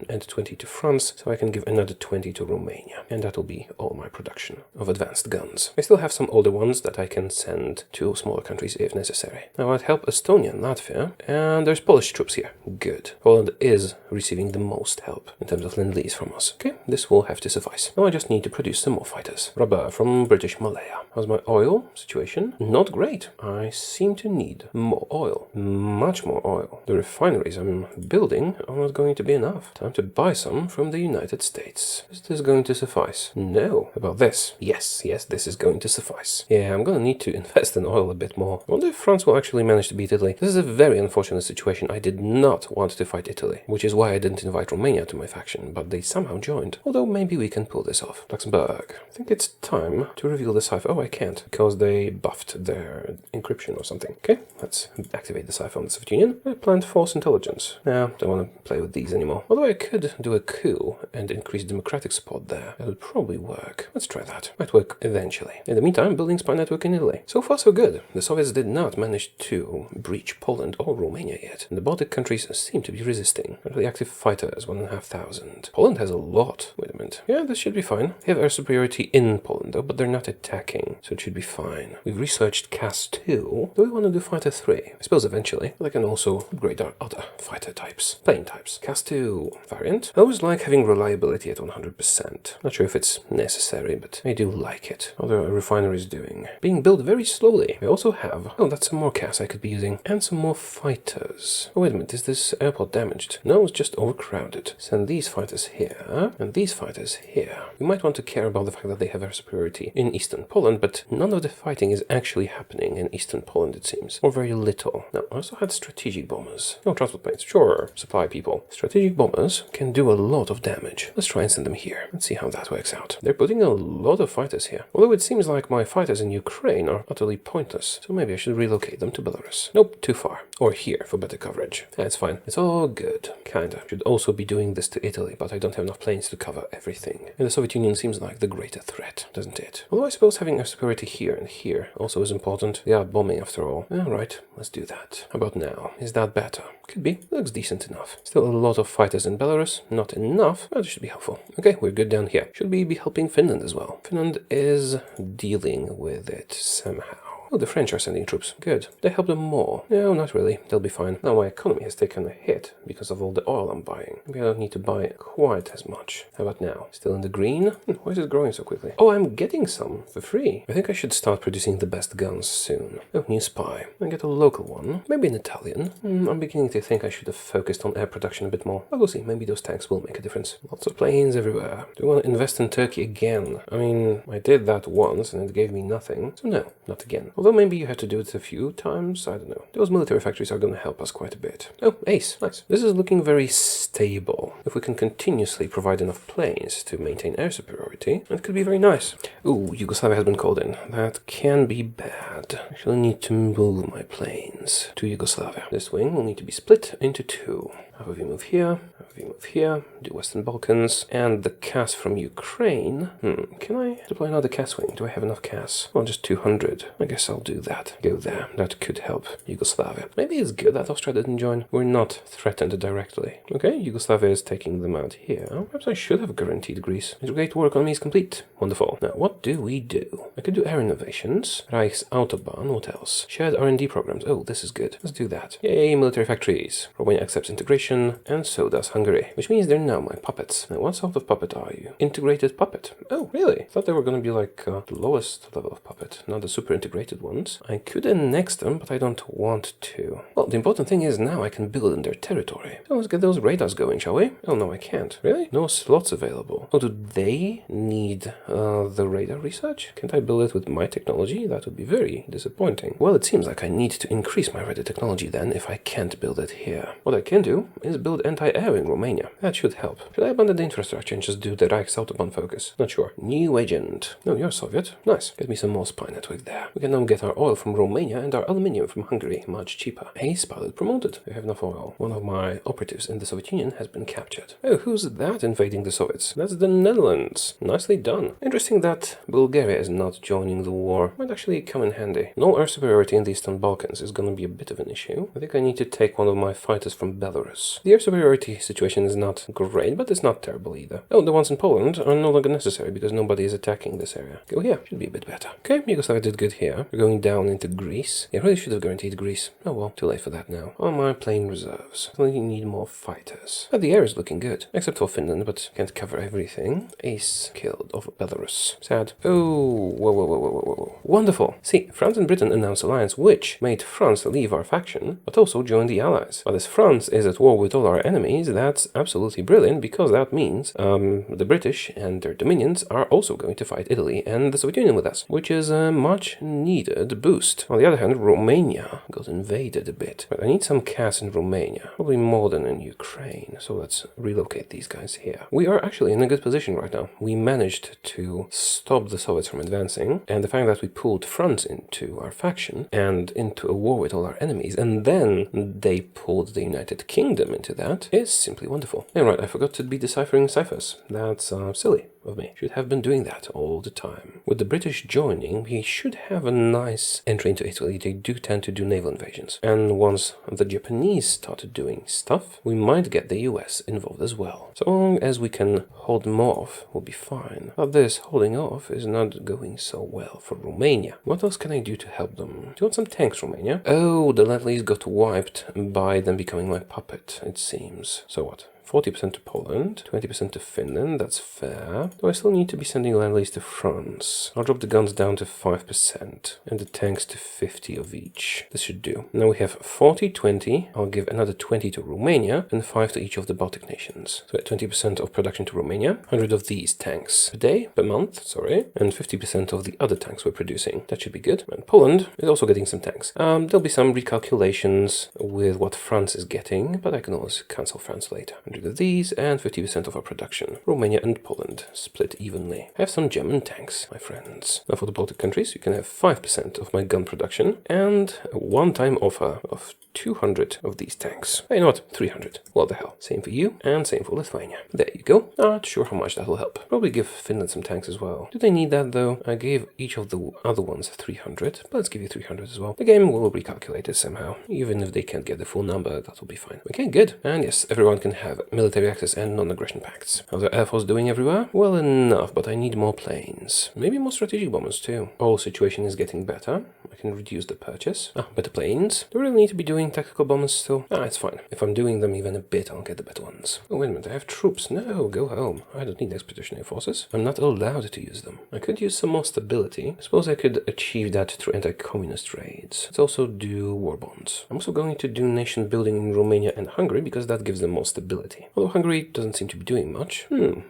and 20 to France. So I can give another 20 to Romania. And that'll be all my production of advanced guns. I still have some older ones that I can send to smaller countries if necessary. Now I'd help Estonia and Latvia, and there's Polish troops here. Good. Poland is receiving the most help in terms of Lend-Lease from us. Okay, this will have to suffice. Now I just need to produce some more fighters. Rubber from British Malaya. How's my oil situation? Not great. I seem to need more oil. Much more oil. The refineries I'm building are not going to be enough. Time to buy some from the United States. Is this going to suffice? No. About this? Yes, this is going to suffice. Yeah, I'm gonna need to invest in oil a bit more. I wonder if France will actually manage to beat Italy. This is a very unfortunate situation. I did not want to fight Italy, which is why I didn't invite Romania to my faction, but they somehow joined. Although maybe we can pull this off. Luxembourg. I think it's time to reveal the cipher. Oh, I can't, because they buffed their encryption or something. Okay, let's activate the cipher on the Soviet Union. I planned false intelligence. No, don't want to play with these anymore. Although I could do a coup and increase democratic support there. That would probably work. Let's try that. Might work eventually. In the meantime, building spy network in Italy. So far so good. The Soviets did not manage to breach Poland or Romania yet. And the Baltic countries seem to be resisting. Really active fighters, 1,500. Poland has a lot. Wait a minute. Yeah, this should be fine. They have air superiority in Poland though, but they're not attacking. So it should be fine. We've researched CAS 2. Do we want to do fighter 3? I suppose eventually. But I can also upgrade our other fighter types. Plane types. CAS 2 variant. I always like having reliability at 100%. Not sure if it's necessary, but I do like it. How are the refineries doing? going. Being built very slowly. We also have... Oh, that's some more CAS I could be using. And some more fighters. Oh, wait a minute. Is this airport damaged? No, it's just overcrowded. Send these fighters here. And these fighters here. We might want to care about the fact that they have air superiority in eastern Poland, but none of the fighting is actually happening in eastern Poland, it seems. Or very little. Now, I also had strategic bombers. No, transport planes. Sure. Supply people. Strategic bombers can do a lot of damage. Let's try and send them here. Let's see how that works out. They're putting a lot of fighters here. Although it seems like my fighters in Ukraine are utterly pointless. So maybe I should relocate them to Belarus. Nope, too far. Or here for better coverage. That's fine. It's all good. Kinda. Should also be doing this to Italy, but I don't have enough planes to cover everything. And the Soviet Union seems like the greater threat, doesn't it? Although I suppose having air superiority here and here also is important. They are bombing after all. Alright, let's do that. How about now? Is that better? Could be. Looks decent enough. Still a lot of fighters in Belarus. Not enough, but it should be helpful. Okay, we're good down here. Should we be helping Finland as well? Finland is dealing with it somehow. Oh, the French are sending troops. Good. They help them more. No, not really. They'll be fine. Now my economy has taken a hit because of all the oil I'm buying. Maybe I don't need to buy quite as much. How about now? Still in the green? Why is it growing so quickly? Oh, I'm getting some for free. I think I should start producing the best guns soon. Oh, new spy. I get a local one. Maybe an Italian. I'm beginning to think I should have focused on air production a bit more. But we'll see. Maybe those tanks will make a difference. Lots of planes everywhere. Do I want to invest in Turkey again? I mean, I did that once and it gave me nothing. So no, not again. Although maybe you have to do it a few times, I don't know. Those military factories are going to help us quite a bit. Oh, ace, nice. This is looking very stable. If we can continuously provide enough planes to maintain air superiority, it could be very nice. Ooh, Yugoslavia has been called in. That can be bad. I actually need to move my planes to Yugoslavia. This wing will need to be split into two. Half of you move here, half of you move here, do Western Balkans, and the CAS from Ukraine. Can I deploy another CAS wing? Do I have enough CAS? Well, just 200. I guess I'll do that. Go there. That could help Yugoslavia. Maybe it's good that Austria didn't join. We're not threatened directly. Okay, Yugoslavia is taking them out here. Perhaps I should have guaranteed Greece. Integrate war economy is complete. Wonderful. Now, what do we do? I could do air innovations, Reichsautobahn, what else? Shared R&D programs. Oh, this is good. Let's do that. Yay, military factories. Romania accepts integration. And so does Hungary, which means they're now my puppets. Now, what sort of puppet are you? Integrated puppet. Oh, really? I thought they were going to be like the lowest level of puppet, not the super integrated ones. I could annex them, but I don't want to. Well, the important thing is now I can build in their territory. So let's get those radars going, shall we? Oh, no, I can't. Really? No slots available. Oh, do they need the radar research? Can't I build it with my technology? That would be very disappointing. Well, it seems like I need to increase my radar technology then if I can't build it here. What I can do is build anti-air in Romania. That should help. Should I abandon the infrastructure and just do the Reichsautobahn focus? Not sure. New agent. No, you're Soviet. Nice. Get me some more spy network there. We can now get our oil from Romania and our aluminium from Hungary. Much cheaper. Ace pilot promoted. We have enough oil. One of my operatives in the Soviet Union has been captured. Oh, who's that invading the Soviets? That's the Netherlands. Nicely done. Interesting that Bulgaria is not joining the war. Might actually come in handy. No air superiority in the Eastern Balkans is going to be a bit of an issue. I think I need to take one of my fighters from Belarus. The air superiority situation is not great, but it's not terrible either. Oh, the ones in Poland are no longer necessary because nobody is attacking this area. Go here. Should be a bit better. Okay, Yugoslavia did good here. We're going down into Greece. Yeah, I really should have guaranteed Greece. Oh well, too late for that now. On my plane reserves. I think you need more fighters. But the air is looking good. Except for Finland, but can't cover everything. Ace killed over Belarus. Sad. Oh, whoa. Wonderful. See, France and Britain announced alliance, which made France leave our faction, but also join the Allies. But as France is at war with all our enemies, that's absolutely brilliant because that means the British and their dominions are also going to fight Italy and the Soviet Union with us, which is a much needed boost. On the other hand, Romania got invaded a bit, but I need some CAS in Romania, probably more than in Ukraine, so let's relocate these guys here. We are actually in a good position right now. We managed to stop the Soviets from advancing, and the fact that we pulled France into our faction and into a war with all our enemies, and then they pulled the United Kingdom into that is simply wonderful. Yeah, right, I forgot to be deciphering ciphers. That's silly of me. Should have been doing that all the time. With the British joining, we should have a nice entry into Italy. They do tend to do naval invasions. And once the Japanese started doing stuff, we might get the US involved as well. So long as we can hold them off, we'll be fine. But this holding off is not going so well for Romania. What else can I do to help them? Do you want some tanks, Romania? Oh, the Latvies got wiped by them becoming my puppet, it seems. So what? 40% to Poland, 20% to Finland, that's fair. Do I still need to be sending land-lease to France? I'll drop the guns down to 5% and the tanks to 50 of each. This should do. Now we have 40, 20. I'll give another 20 to Romania and 5 to each of the Baltic nations. So at 20% of production to Romania, 100 of these tanks per day, per month, sorry, and 50% of the other tanks we're producing. That should be good. And Poland is also getting some tanks. There'll be some recalculations with what France is getting, but I can always cancel France later. 100 of these and 50% of our production. Romania and Poland split evenly. I have some German tanks, my friends. Now for the Baltic countries, you can have 5% of my gun production and a one-time offer of 200 of these tanks. Hey, you know what? 300. What the hell? Same for you and same for Lithuania. There you go. Not sure how much that'll help. Probably give Finland some tanks as well. Do they need that though? I gave each of the other ones 300, but let's give you 300 as well. The game will recalculate it somehow. Even if they can't get the full number, that'll be fine. Okay, good. And yes, everyone can have military access and non-aggression pacts. How's the Air Force doing everywhere? Well enough, but I need more planes. Maybe more strategic bombers too. Whole situation is getting better. I can reduce the purchase. Better planes. Do I really need to be doing tactical bombers still? It's fine. If I'm doing them even a bit, I'll get the better ones. Oh, wait a minute. I have troops. No, go home. I don't need expeditionary forces. I'm not allowed to use them. I could use some more stability. I suppose I could achieve that through anti-communist raids. Let's also do war bonds. I'm also going to do nation building in Romania and Hungary because that gives them more stability. Although Hungary doesn't seem to be doing much.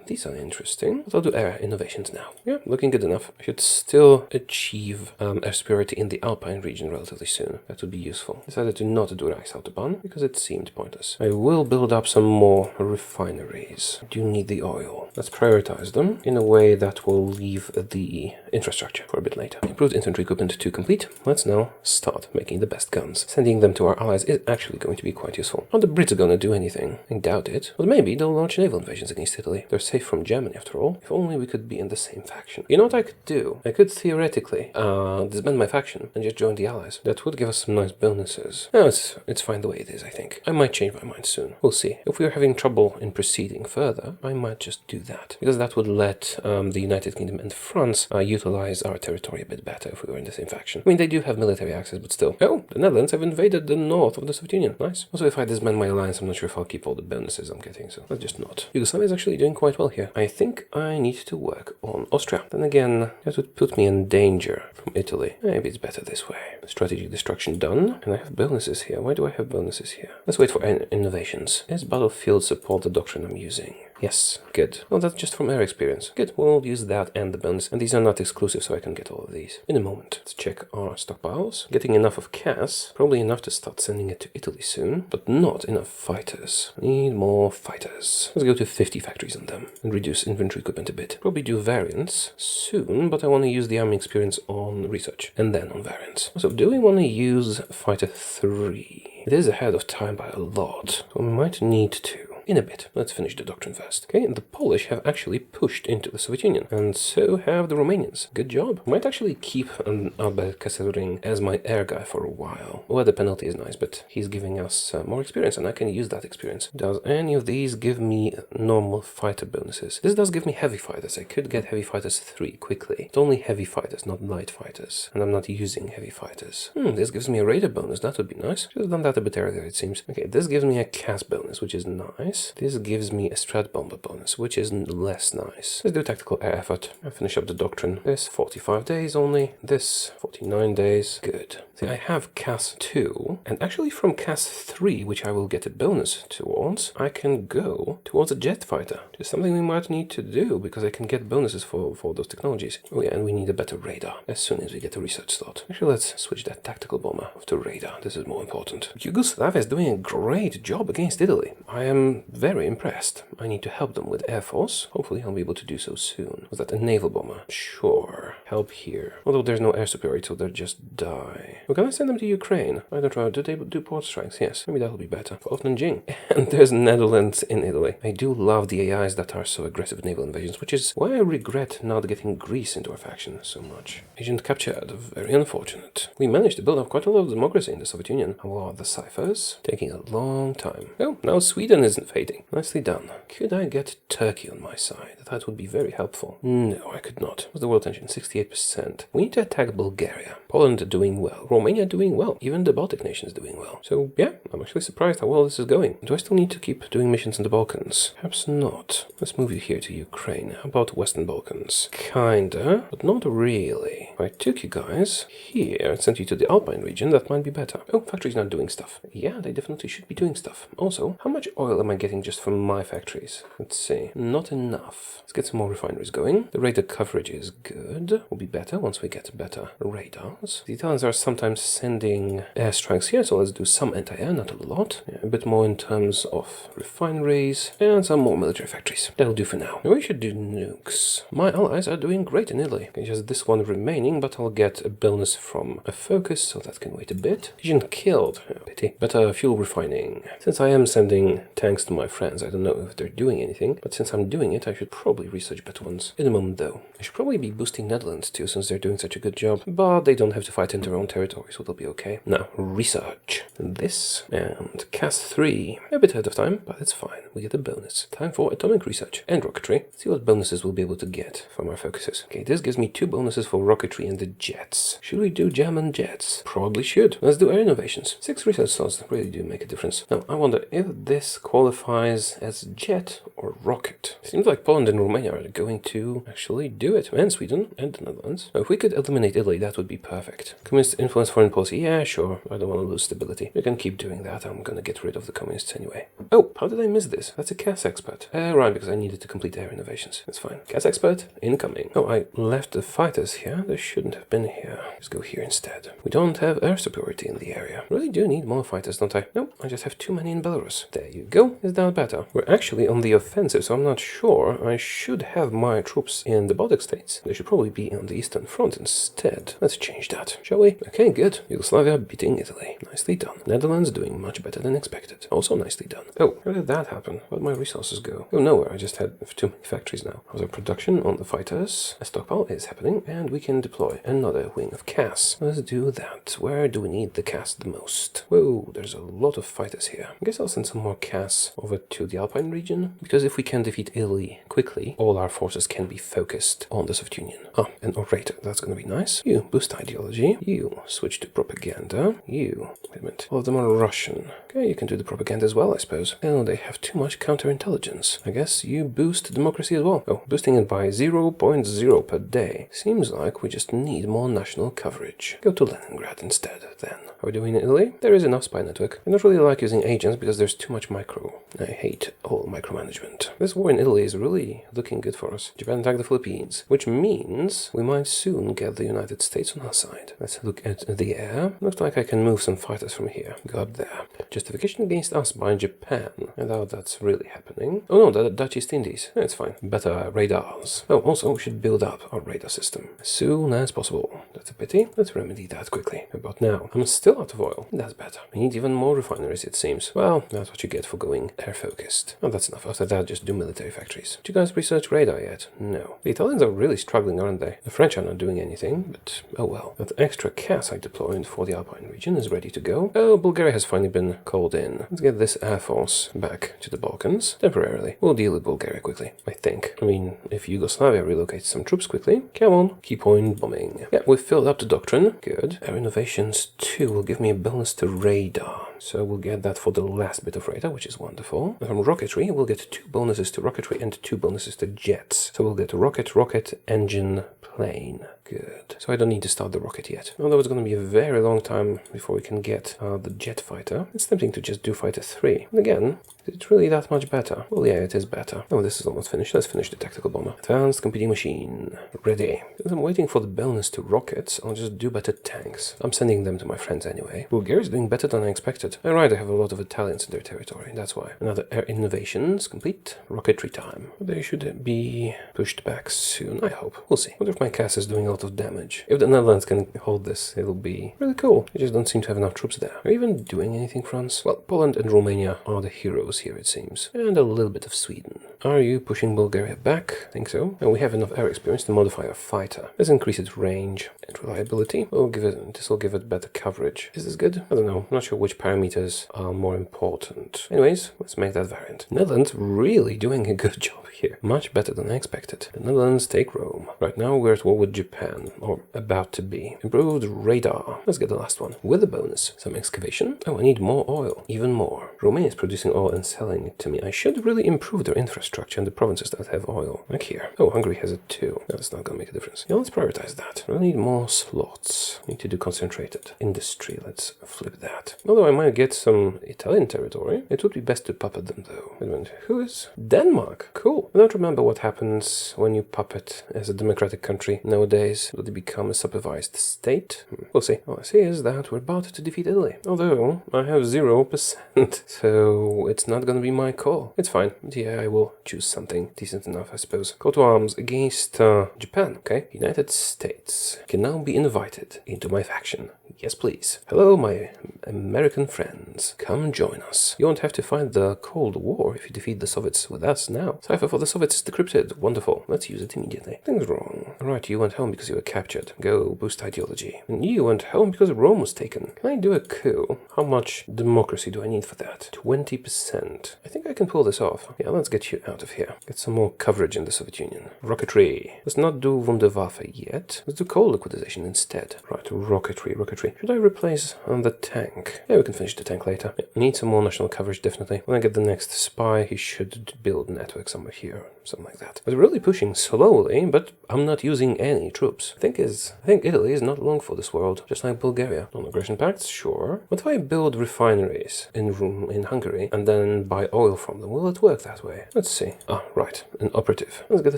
These are interesting. But I'll do air innovations now. Yeah, looking good enough. I should still achieve air superiority in the Alpine region relatively soon. That would be useful. Decided to not do Reichsautobahn because it seemed pointless. I will build up some more refineries. I do need the oil. Let's prioritize them in a way that will leave the infrastructure for a bit later. Improved infantry equipment to complete. Let's now start making the best guns. Sending them to our allies is actually going to be quite useful. Are the Brits going to do anything? I doubt it. But maybe they'll launch naval invasions against Italy. They're safe from Germany after all. If only we could be in the same faction. You know what I could do? I could theoretically disband my faction and just join the allies. That would give us some nice bonuses. No, it's fine the way it is, I think. I might change my mind soon. We'll see. If we're having trouble in proceeding further, I might just do that. Because that would let the United Kingdom and France utilize our territory a bit better if we were in the same faction. I mean, they do have military access, but still. Oh, the Netherlands have invaded the north of the Soviet Union. Nice. Also, if I disband my alliance, I'm not sure if I'll keep all the bonuses I'm getting, so let's just not. Yugoslavia is actually doing quite well here. I think I need to work on Austria. Then again, that would put me in danger from Italy. Maybe it's better this way. Strategic destruction done. And I have bonuses here. Why do I have bonuses here? Let's wait for innovations. Does battlefield support the doctrine I'm using? Yes, good. Well, that's just from air experience. Good, we'll use that and the bonus. And these are not exclusive, so I can get all of these in a moment. Let's check our stockpiles. Getting enough of CAS. Probably enough to start sending it to Italy soon, but not enough fighters. Need more fighters. Let's go to 50 factories on them and reduce infantry equipment a bit. Probably do variants soon, but I want to use the army experience on research and then on variants. So do we want to use Fighter 3? It is ahead of time by a lot, so we might need to. In a bit. Let's finish the doctrine first. Okay, and the Polish have actually pushed into the Soviet Union, and so have the Romanians. Good job. I might actually keep Albert Kasseling as my air guy for a while. Well, the penalty is nice, but he's giving us more experience, and I can use that experience. Does any of these give me normal fighter bonuses? This does give me heavy fighters. I could get heavy fighters 3 quickly. It's only heavy fighters, not light fighters, and I'm not using heavy fighters. This gives me a radar bonus. That would be nice. Should have done that a bit earlier, it seems. Okay, this gives me a CAS bonus, which is nice. This gives me a Strat Bomber bonus, which is less nice. Let's do tactical air effort. I finish up the doctrine. This 45 days only. This 49 days. Good. See, I have CAS 2, and actually from CAS 3, which I will get a bonus towards, I can go towards a jet fighter. Just something we might need to do, because I can get bonuses for those technologies. Oh yeah, and we need a better radar as soon as we get a research slot. Actually, let's switch that tactical bomber to radar. This is more important. Yugoslavia is doing a great job against Italy. I am very impressed. I need to help them with Air Force. Hopefully I'll be able to do so soon. Was that a naval bomber? Sure. Help here. Although there's no air superiority, so they'll just die. Well, can I send them to Ukraine? I don't know. Do they do port strikes? Yes. Maybe that'll be better. For Nanjing. And there's Netherlands in Italy. I do love the AIs that are so aggressive at naval invasions, which is why I regret not getting Greece into our faction so much. Agent captured. Very unfortunate. We managed to build up quite a lot of democracy in the Soviet Union. How are the ciphers? Taking a long time. Oh, now Sweden isn't fading. Nicely done. Could I get Turkey on my side? That would be very helpful. No, I could not. What's the world tension? 68 48%. We need to attack Bulgaria. Poland doing well. Romania doing well. Even the Baltic nations doing well. So yeah, I'm actually surprised how well this is going. Do I still need to keep doing missions in the Balkans? Perhaps not. Let's move you here to Ukraine. How about Western Balkans? Kinda, but not really. If I took you guys here and sent you to the Alpine region, that might be better. Oh, factory's not doing stuff. Yeah, they definitely should be doing stuff. Also, how much oil am I getting just from my factories? Let's see. Not enough. Let's get some more refineries going. The radar coverage is good. Will be better once we get better radars. The Italians are sometimes sending airstrikes here, so let's do some anti-air, not a lot. Yeah, a bit more in terms of refineries and some more military factories. That'll do for now. We should do nukes. My allies are doing great in Italy. Okay, just this one remaining, but I'll get a bonus from a focus, so that can wait a bit. Legion killed. Oh, pity. Better fuel refining. Since I am sending tanks to my friends, I don't know if they're doing anything, but since I'm doing it, I should probably research better ones. In a moment, though. I should probably be boosting Netherlands too, since they're doing such a good job, but they don't have to fight in their own territory, so they'll be okay. Now, research. This and CAS 3. A bit ahead of time, but it's fine. We get a bonus. Time for atomic research and rocketry. Let's see what bonuses we'll be able to get from our focuses. Okay, this gives me 2 bonuses for rocketry and the jets. Should we do German jets? Probably should. Let's do air innovations. 6 research slots really do make a difference. Now, I wonder if this qualifies as jet or rocket. Seems like Poland and Romania are going to actually do it. And Sweden and the Netherlands. Now, if we could eliminate Italy, that would be perfect. Communist influence foreign policy. Yeah, sure. I don't want to lose stability. We can keep doing that. I'm gonna get rid of the communists anyway. Oh, how did I miss this? That's a CAS expert. Right, because I needed to complete air innovations. That's fine. CAS expert, incoming. Oh, I left the fighters here. They shouldn't have been here. Let's go here instead. We don't have air superiority in the area. Really do need more fighters, don't I? Nope, I just have too many in Belarus. There you go. Is that better? We're actually on the offensive, so I'm not sure. I should have my troops in the Baltic states. They should probably be on the Eastern Front instead. Let's change that, shall we? Okay, good. Yugoslavia beating Italy. Nicely done. Netherlands doing much better than expected. Also nicely done. Oh, how did that happen? Where'd my resources go? Oh, nowhere. I just had too many factories now. How's our production on the fighters? A stockpile is happening, and we can deploy another wing of CAS. Let's do that. Where do we need the CAS the most? Whoa, there's a lot of fighters here. I guess I'll send some more CAS over to the Alpine region, because if we can defeat Italy quickly, all our forces can be focused on the Soviet Union. Ah, an orator. That's gonna be nice. You boost ideology. You switch to propaganda. You... Wait a minute. All of them are Russian. Okay, you can do the propaganda as well, I suppose. Oh, they have too much counterintelligence. I guess you boost democracy as well. Oh, boosting it by 0.0 per day. Seems like we just need more national coverage. Go to Leningrad instead, then. Are we doing in Italy? There is enough spy network. I don't really like using agents because there's too much micro. I hate all micromanagement. This war in Italy is really looking good for us. Japan attacked the Philippines, which means we might soon get the United States on our side. Let's look at the air. Looks like I can move some fighters from here. Go up there. Justification against us by Japan. I doubt that's really happening. Oh no, the Dutch East Indies. It's fine. Better radars. Oh, also we should build up our radar system as soon as possible. That's a pity. Let's remedy that quickly. About now. I'm still out of oil. That's better. We need even more refineries, it seems. Well, that's what you get for going air-focused. Oh, that's enough. After that, just do military factories. Did you guys research radar yet? No. The Italians are really struggling, aren't they? The French are not doing anything, but oh well. That extra CAS I deployed for the Alpine region is ready to go. Oh, Bulgaria has finally been called in. Let's get this air force back to the Balkans. Temporarily. We'll deal with Bulgaria quickly, I think. I mean, if Yugoslavia relocates some troops quickly, come on, keep on bombing. Yeah, we've filled up the doctrine. Good. Air innovations 2 will give me a bonus to radar. So we'll get that for the last bit of radar, which is wonderful. And from rocketry, we'll get 2 bonuses to rocketry and 2 bonuses to jets. So we'll get rocket, engine, plane. Good. So I don't need to start the rocket yet. Although it's going to be a very long time before we can get the jet fighter. It's tempting to just do fighter 3. And again, is it really that much better? Well, yeah, it is better. Oh, this is almost finished. Let's finish the tactical bomber. Advanced competing machine. Ready. As I'm waiting for the bonus to rockets, I'll just do better tanks. I'm sending them to my friends anyway. Bulgaria's doing better than I expected. Alright, I have a lot of Italians in their territory. That's why. Another air innovations complete. Rocketry time. They should be pushed back soon, I hope. We'll see. I wonder if my CAS is doing a lot of damage. If the Netherlands can hold this, it'll be really cool. I just don't seem to have enough troops there. Are you even doing anything, France? Well, Poland and Romania are the heroes here, it seems. And a little bit of Sweden. Are you pushing Bulgaria back? I think so. And we have enough air experience to modify a fighter. Let's increase its range and reliability. This will give it better coverage. Is this good? I don't know. I'm not sure which parameters are more important. Anyways, let's make that variant. Netherlands really doing a good job here. Much better than I expected. The Netherlands take Rome. Right now we're at war with Japan, or about to be. Improved radar. Let's get the last one. With a bonus. Some excavation. Oh, I need more oil. Even more. Romania is producing oil and selling it to me. I should really improve their infrastructure in the provinces that have oil. Like here. Oh, Hungary has it too. No, that's not gonna make a difference. Yeah, let's prioritize that. I need more slots. Need to do concentrated industry. Let's flip that. Although I might get some Italian territory, it would be best to puppet them though. Wait a minute. Who is? Denmark. Cool. I don't remember what happens when you puppet as a democratic country nowadays. Do they become a supervised state? We'll see. All I see is that we're about to defeat Italy. Although I have 0%, so it's not gonna be my call. It's fine. Yeah, I will choose something decent enough, I suppose. Call to arms against Japan. Okay. United States can now be invited into my faction. Yes, please. Hello, my American friends. Come join us. You won't have to fight the Cold War if you defeat the Soviets with us now. Cipher for the Soviets is decrypted. Wonderful. Let's use it immediately. Things wrong. Alright, you went home because you were captured. Go boost ideology. And you went home because Rome was taken. Can I do a coup? How much democracy do I need for that? 20%. I think I can pull this off. Yeah, let's get you out of here. Get some more coverage in the Soviet Union. Rocketry. Let's not do Wunderwaffe yet. Let's do coal liquidization instead. Right, rocketry. Should I replace the tank? Yeah, we can finish the tank later. Yeah, need some more national coverage, definitely. When I get the next spy, he should build network somewhere here. Something like that. But really pushing slowly, but I'm not using any troops. I think Italy is not long for this world, just like Bulgaria. Non-aggression pacts, sure. What if I build refineries in Hungary and then buy oil from them? Will it work that way? Let's see. Ah, right. An operative. Let's get a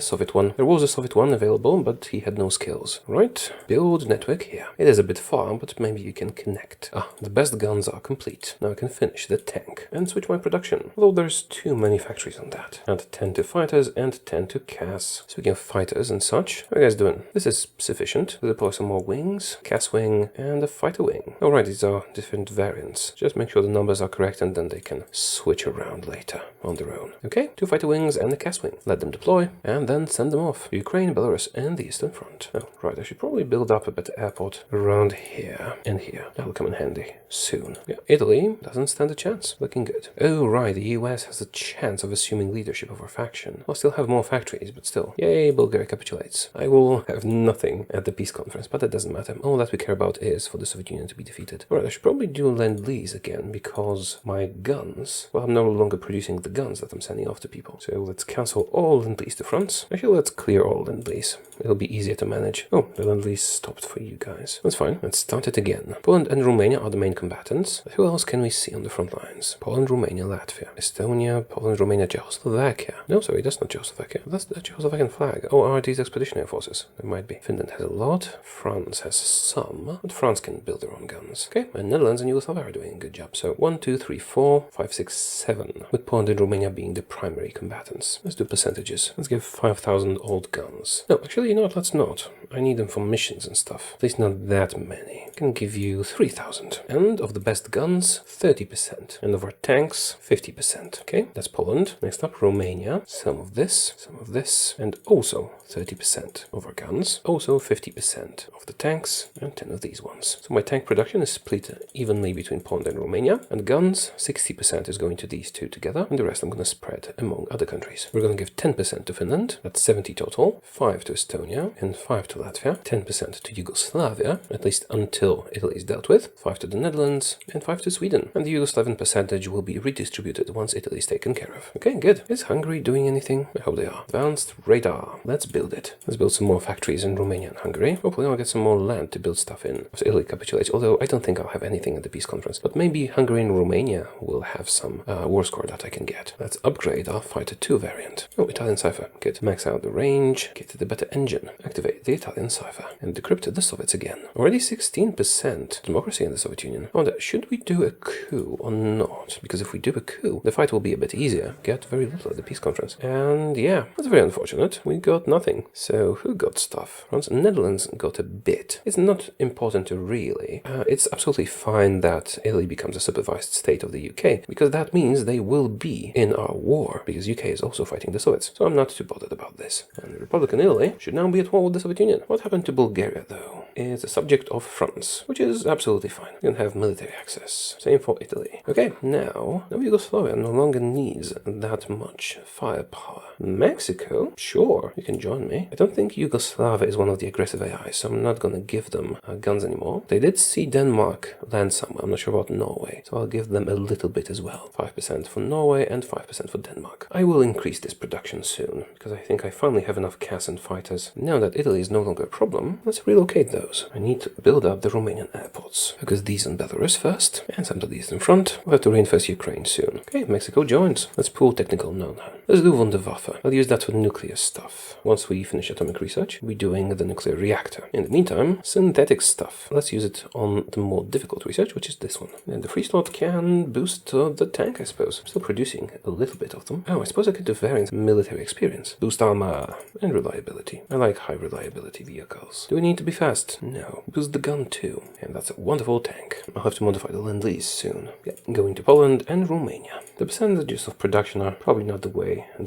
Soviet one. There was a Soviet one available, but he had no skills. Right. Build network here. It is a bit far, but maybe you can connect. Ah, the best guns are complete. Now I can finish the tank and switch my production. Although there's too many factories on that. Add 10 to fighters and 10 to CAS. Speaking of fighters and such, how are you guys doing? This is sufficient to deploy some more wings, CAS wing, and a fighter wing. Alright, these are different variants. Just make sure the numbers are correct and then they can switch around later on their own. Okay, 2 fighter wings and a CAS wing. Let them deploy and then send them off. Ukraine, Belarus, and the Eastern Front. Oh, right, I should probably build up a better airport around here and here. That'll come in handy soon. Yeah, Italy doesn't stand a chance. Looking good. Oh, right, the US has a chance of assuming leadership of our faction. I'll still have more factories, but still. Yay, Bulgaria capitulates. I will have nothing at the peace conference, but that doesn't matter. All that we care about is for the Soviet Union to be defeated. Alright, I should probably do Lend-Lease again, because my guns, well, I'm no longer producing the guns that I'm sending off to people. So let's cancel all Lend-Lease to France. Actually, let's clear all Lend-Lease. It'll be easier to manage. Oh, the Lend-Lease stopped for you guys. That's fine. Let's start it again. Poland and Romania are the main combatants. But who else can we see on the front lines? Poland, Romania, Latvia, Estonia, Poland, Romania, Czechoslovakia. No, sorry, that's not Czechoslovakia. That's the Czechoslovakian flag. Oh, are these expeditionary forces? There might be. Finland has a lot. France has some. But France can build their own guns. Okay, and Netherlands and Yugoslavia are doing a good job. So 1, 2, 3, 4, 5, 6, 7. With Poland and Romania being the primary combatants. Let's do percentages. Let's give 5,000 old guns. No, actually, you know what? Let's not. I need them for missions and stuff. At least not that many. I can give you 3,000. And of the best guns, 30%. And of our tanks, 50%. Okay, that's Poland. Next up, Romania. Some of this, and also 30% of our guns. Also 50% of the tanks, and 10 of these ones. So my tank production is split evenly between Poland and Romania. And guns, 60% is going to these two together. And the rest I'm going to spread among other countries. We're going to give 10% to Finland. That's 70 total. 5 to Estonia, and 5 to Latvia. 10% to Yugoslavia, at least until Italy is dealt with. 5 to the Netherlands, and 5 to Sweden. And the Yugoslavian percentage will be redistributed once Italy is taken care of. Okay, good. Is Hungary doing anything? I hope they are. Advanced radar. Let's build it. Let's build some more factories in Romania and Hungary. Hopefully I'll get some more land to build stuff in. If Italy capitulates, although I don't think I'll have anything at the peace conference. But maybe Hungary and Romania will have some war score that I can get. Let's upgrade our Fighter 2 variant. Oh, Italian Cypher. Good. Max out the range. Get the better engine. engine. Activate the Italian cipher and decrypt the Soviets again. Already 16% democracy in the Soviet Union. I wonder, should we do a coup or not? Because if we do a coup, the fight will be a bit easier. Get very little at the peace conference. And yeah, that's very unfortunate. We got nothing. So who got stuff? France and Netherlands got a bit. It's not important to really. It's absolutely fine that Italy becomes a supervised state of the UK, because that means they will be in our war, because UK is also fighting the Soviets. So I'm not too bothered about this. And the Republican Italy should now be at war with the Soviet Union. What happened to Bulgaria, though? It's a subject of France, which is absolutely fine. You can have military access. Same for Italy. Okay, now Yugoslavia no longer needs that much firepower. Mexico? Sure, you can join me. I don't think Yugoslavia is one of the aggressive AIs, so I'm not gonna give them guns anymore. They did see Denmark land somewhere. I'm not sure about Norway, so I'll give them a little bit as well. 5% for Norway and 5% for Denmark. I will increase this production soon, because I think I finally have enough CAS and fighters. Now that Italy is no longer a problem, let's relocate those. I need to build up the Romanian airports. Focus these on Belarus first, and some of these in front. We'll have to reinforce Ukraine soon. Okay, Mexico joins. Let's pool technical know-how. Let's do Wunderwaffe. I'll use that for nuclear stuff. Once we finish atomic research, we'll be doing the nuclear reactor. In the meantime, synthetic stuff. Let's use it on the more difficult research, which is this one. And the free slot can boost the tank, I suppose. I'm still producing a little bit of them. Oh, I suppose I could do variants military experience. Boost armor and reliability. I like high reliability vehicles. Do we need to be fast? No. Boost the gun too. And that's a wonderful tank. I'll have to modify the Lend-Lease soon. Yeah, going to Poland and Romania. The percentages of production are probably not the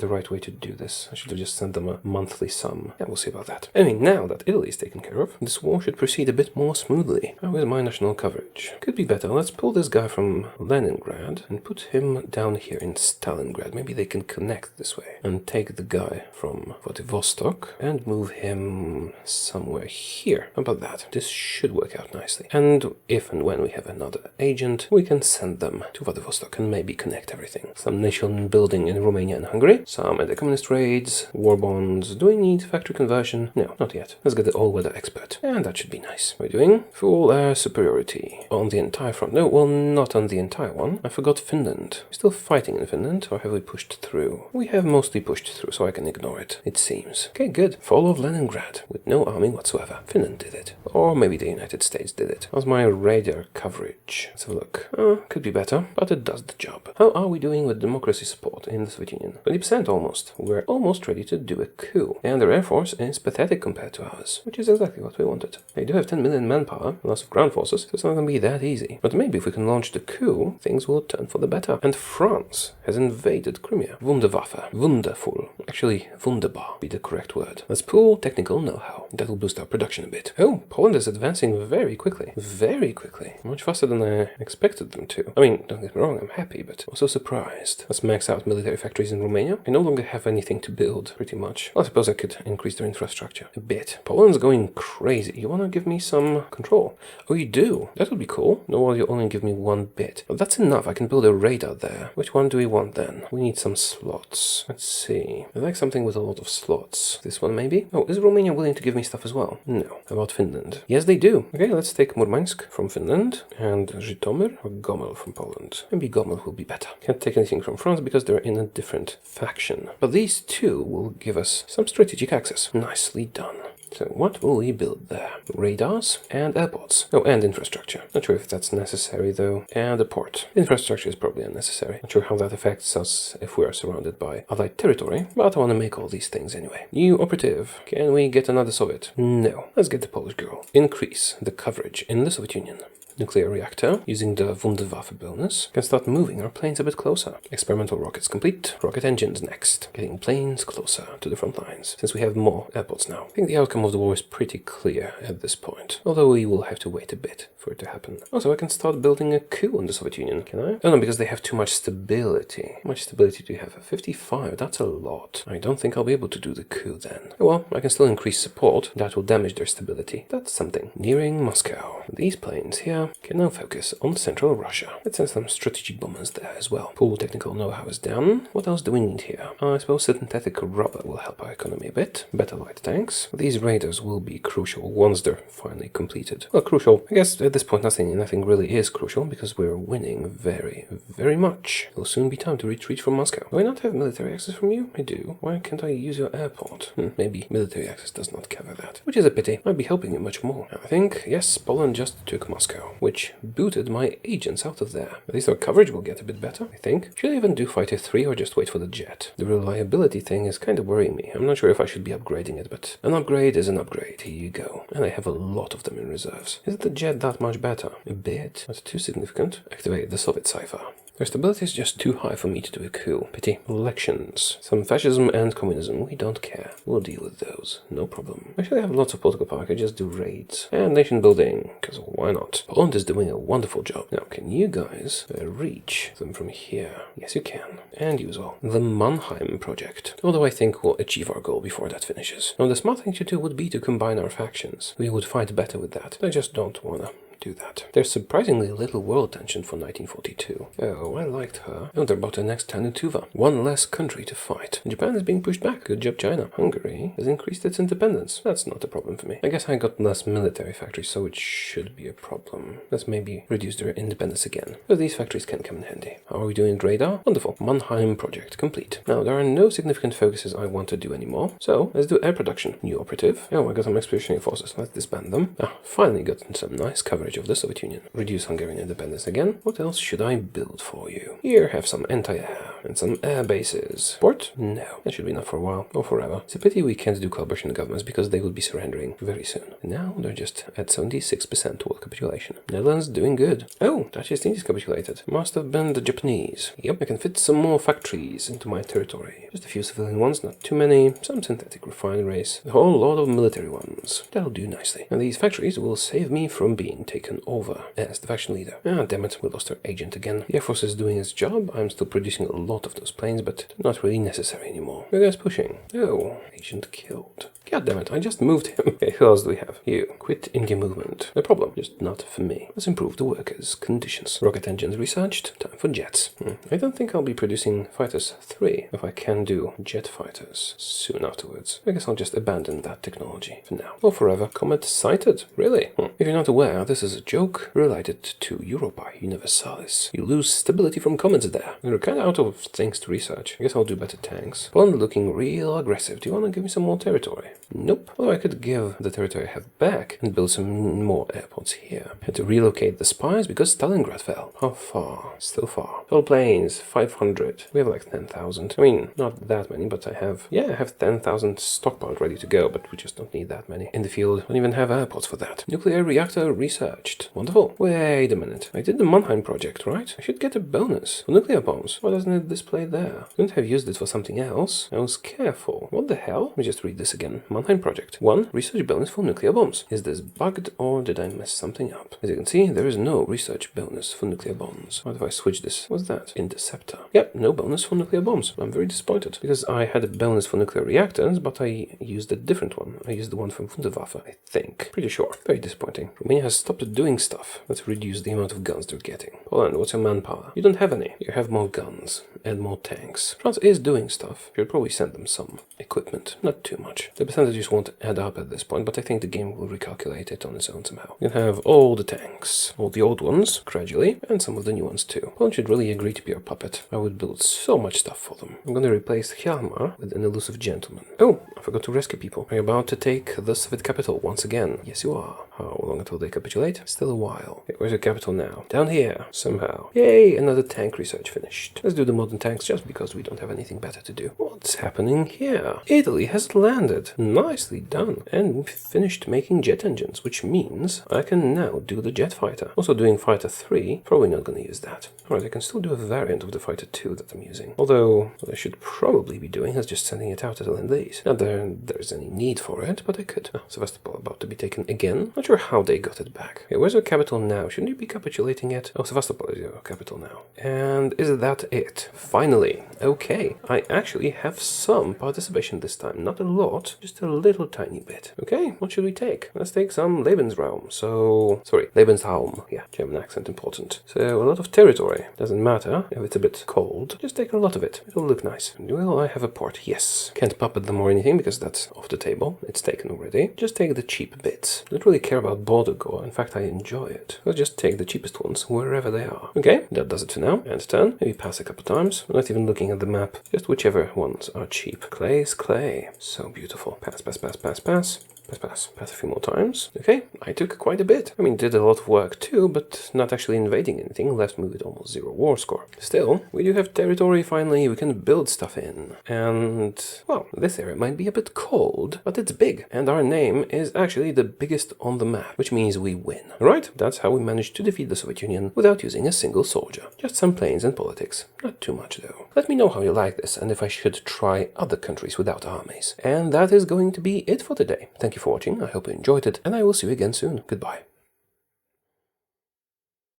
right way to do this. I should have just sent them a monthly sum. Yeah, we'll see about that. Anyway, now that Italy is taken care of, this war should proceed a bit more smoothly. How is my national coverage? Could be better. Let's pull this guy from Leningrad and put him down here in Stalingrad. Maybe they can connect this way. And take the guy from Vladivostok and move him somewhere here. How about that? This should work out nicely. And if and when we have another agent, we can send them to Vladivostok and maybe connect everything. Some nation building in Romania and Hungary. Some anti-communist raids, war bonds. Do we need factory conversion? No, not yet. Let's get the all-weather expert. And that should be nice. What are we doing? Full air superiority. On the entire front. No, well, not on the entire one. I forgot Finland. We're still fighting in Finland, or have we pushed through? We have mostly pushed through, so I can ignore it seems. Okay, good. Fall of Leningrad, with no army whatsoever. Finland did it. Or maybe the United States did it. How's my radar coverage? Let's have a look. Could be better, but it does the job. How are we doing with democracy support in the Soviet Union? 20% almost. We're almost ready to do a coup. And their air force is pathetic compared to ours, which is exactly what we wanted. They do have 10 million manpower, lots of ground forces, so it's not going to be that easy. But maybe if we can launch the coup, things will turn for the better. And France has invaded Crimea. Wunderwaffe. Wonderful. Actually, wunderbar be the correct word. Let's pool technical know-how. That will boost our production a bit. Oh, Poland is advancing very quickly. Very quickly. Much faster than I expected them to. I mean, don't get me wrong, I'm happy, but also surprised. Let's max out military factories in Romania. I no longer have anything to build, pretty much. Well, I suppose I could increase their infrastructure a bit. Poland's going crazy. You want to give me some control? Oh, you do? That would be cool. No, well, you only give me one bit. But that's enough. I can build a radar there. Which one do we want then? We need some slots. Let's see. I like something with a lot of slots. This one maybe? Oh, is Romania willing to give me stuff as well? No. How about Finland? Yes, they do. Okay, let's take Murmansk from Finland and Zhytomyr or Gomel from Poland. Maybe Gomel will be better. Can't take anything from France because they're in a different faction. But these two will give us some strategic access. Nicely done. So what will we build there? Radars and airports. Oh, and infrastructure. Not sure if that's necessary though. And a port. Infrastructure is probably unnecessary. Not sure how that affects us if we are surrounded by Allied territory, but I want to make all these things anyway. New operative. Can we get another Soviet? No. Let's get the Polish girl. Increase the coverage in the Soviet Union. Nuclear reactor, using the Wunderwaffe bonus, can start moving our planes a bit closer. Experimental rockets complete. Rocket engines next. Getting planes closer to the front lines, since we have more airports now. I think the outcome of the war is pretty clear at this point, although we will have to wait a bit for it to happen. Also, I can start building a coup in the Soviet Union, can I? Oh no, because they have too much stability. How much stability do you have? 55, that's a lot. I don't think I'll be able to do the coup then. Oh well, I can still increase support. That will damage their stability. That's something. Nearing Moscow. These planes here Russia. Can now focus on central Russia. Let's send some strategic bombers there as well. Full technical know-how is done. What else do we need here? I suppose synthetic rubber will help our economy a bit. Better light tanks. These raiders will be crucial once they're finally completed. Well, crucial. I guess at this point nothing really is crucial because we're winning very, very much. It'll soon be time to retreat from Moscow. Do I not have military access from you? I do. Why can't I use your airport? Maybe military access does not cover that. Which is a pity. I'd be helping you much more. I think, yes, Poland just took Moscow, which booted my agents out of there. At least our coverage will get a bit better, I think. Should I even do Fighter 3 or just wait for the jet? The reliability thing is kind of worrying me. I'm not sure if I should be upgrading it, but an upgrade is an upgrade. Here you go. And I have a lot of them in reserves. Is the jet that much better? A bit. That's too significant. Activate the Soviet cipher. Their stability is just too high for me to do a coup. Pity. Elections. Some fascism and communism. We don't care. We'll deal with those. No problem. Actually, I have lots of political power. I could just do raids. And nation building. Because why not? Poland is doing a wonderful job. Now, can you guys reach them from here? Yes, you can. And you as well. The Mannheim project. Although I think we'll achieve our goal before that finishes. Now, the smart thing to do would be to combine our factions. We would fight better with that. I just don't wanna do that. There's surprisingly little world tension for 1942. Oh, I liked her. Oh, they're about to annex Tuva. One less country to fight. Japan is being pushed back. Good job, China. Hungary has increased its independence. That's not a problem for me. I guess I got less military factories, so it should be a problem. Let's maybe reduce their independence again. But these factories can come in handy. How are we doing with radar? Wonderful. Mannheim project complete. Now, there are no significant focuses I want to do anymore. So, let's do air production. New operative. Oh, I got some expeditionary forces. Let's disband them. Finally gotten some nice coverage of the Soviet Union. Reduce Hungarian independence again. What else should I build for you? Here, have some anti-air and some air bases. Port? No. That should be enough for a while. Or forever. It's a pity we can't do collaboration governments because they would be surrendering very soon. And now they're just at 76% toward capitulation. Netherlands doing good. Oh, Dutch East Indies capitulated. Must have been the Japanese. Yep, I can fit some more factories into my territory. Just a few civilian ones, not too many. Some synthetic refineries. A whole lot of military ones. That'll do nicely. And these factories will save me from being taken over as the faction leader. Ah, damn it, we lost our agent again. The Air Force is doing its job. I'm still producing a lot of those planes, but they're not really necessary anymore. You guys pushing? Oh, agent killed. God damn it, I just moved him. Okay, who else do we have? You. Quit in-game movement. No problem, just not for me. Let's improve the workers' conditions. Rocket engines researched. Time for jets. I don't think I'll be producing Fighters 3 if I can do jet fighters soon afterwards. I guess I'll just abandon that technology for now. Or forever. Comet sighted. Really? If you're not aware, this is a joke related to Europa Universalis. You lose stability from comets there. You're kind of out of things to research. I guess I'll do better tanks. Poland looking real aggressive. Do you want to give me some more territory? Nope. Although I could give the territory I have back and build some more airports here. Had to relocate the spies because Stalingrad fell. How far? Still far. Total planes, 500. We have like 10,000. I mean, not that many, but I have 10,000 stockpiled ready to go, but we just don't need that many in the field. Don't even have airports for that. Nuclear reactor researched. Wonderful. Wait a minute. I did the Mannheim project, right? I should get a bonus for nuclear bombs. Why doesn't it display there? Couldn't have used it for something else. I was careful. What the hell? Let me just read this again. Mannheim project. 1. Research bonus for nuclear bombs. Is this bugged or did I mess something up? As you can see, there is no research bonus for nuclear bombs. What if I switch this? What's that? Interceptor. Yep, no bonus for nuclear bombs. I'm very disappointed because I had a bonus for nuclear reactors, but I used a different one. I used the one from Wunderwaffe, I think. Pretty sure. Very disappointing. Romania has stopped doing stuff. Let's reduce the amount of guns they're getting. Poland, what's your manpower? You don't have any. You have more guns and more tanks. France is doing stuff. You'll probably send them some equipment. Not too much. The percentages won't add up at this point, but I think the game will recalculate it on its own somehow. You can have all the tanks, all the old ones, gradually, and some of the new ones too. Poland should really agree to be our puppet. I would build so much stuff for them. I'm gonna replace Hjalmar with an elusive gentleman. Oh, I forgot to rescue people. Are you about to take the Soviet capital once again? Yes, you are. How long until they capitulate? Still a while. Okay, where's your capital now? Down here, somehow. Yay, another tank research finished. Let's do the modern tanks just because we don't have anything better to do. What's happening here? Italy has landed. Nicely done. And finished making jet engines, which means I can now do the jet fighter. Also doing fighter 3, probably not gonna use that. Alright, I can still do a variant of the fighter 2 that I'm using. Although, what I should probably be doing is just sending it out as a Lend-Lease. Not that there's any need for it, but I could. Sevastopol about to be taken again. Not sure how they got it back. Okay, where's our capital now? Shouldn't you be capitulating it? Oh, Sevastopol is your capital now. And is that it? Finally. Okay, I actually have some participation this time. Not a lot, just a little tiny bit. Okay, what should we take? Let's take some Lebensraum. So, sorry, Lebensraum. Yeah, German accent important. So, a lot of territory. Doesn't matter if it's a bit cold. Just take a lot of it. It'll look nice. Will I have a port? Yes. Can't puppet them or anything because that's off the table. It's taken already. Just take the cheap bits. Don't really care about border gore. In fact, I enjoy it. I'll just take the cheapest ones wherever they are. Okay, that does it for now. And turn. Maybe pass a couple times. I'm not even looking at the map. Just whichever ones are cheap. Clay's clay. So beautiful. Pass, pass, pass, pass, pass. Pass a few more times. Okay, I took quite a bit. I mean, did a lot of work too, but not actually invading anything. Left me with almost 0 war score. Still, we do have territory finally we can build stuff in. And, well, this area might be a bit cold, but it's big. And our name is actually the biggest on the map, which means we win. Right? That's how we managed to defeat the Soviet Union without using a single soldier. Just some planes and politics. Not too much though. Let me know how you like this and if I should try other countries without armies. And that is going to be it for today. Thank you for watching, I hope you enjoyed it, and I will see you again soon. Goodbye.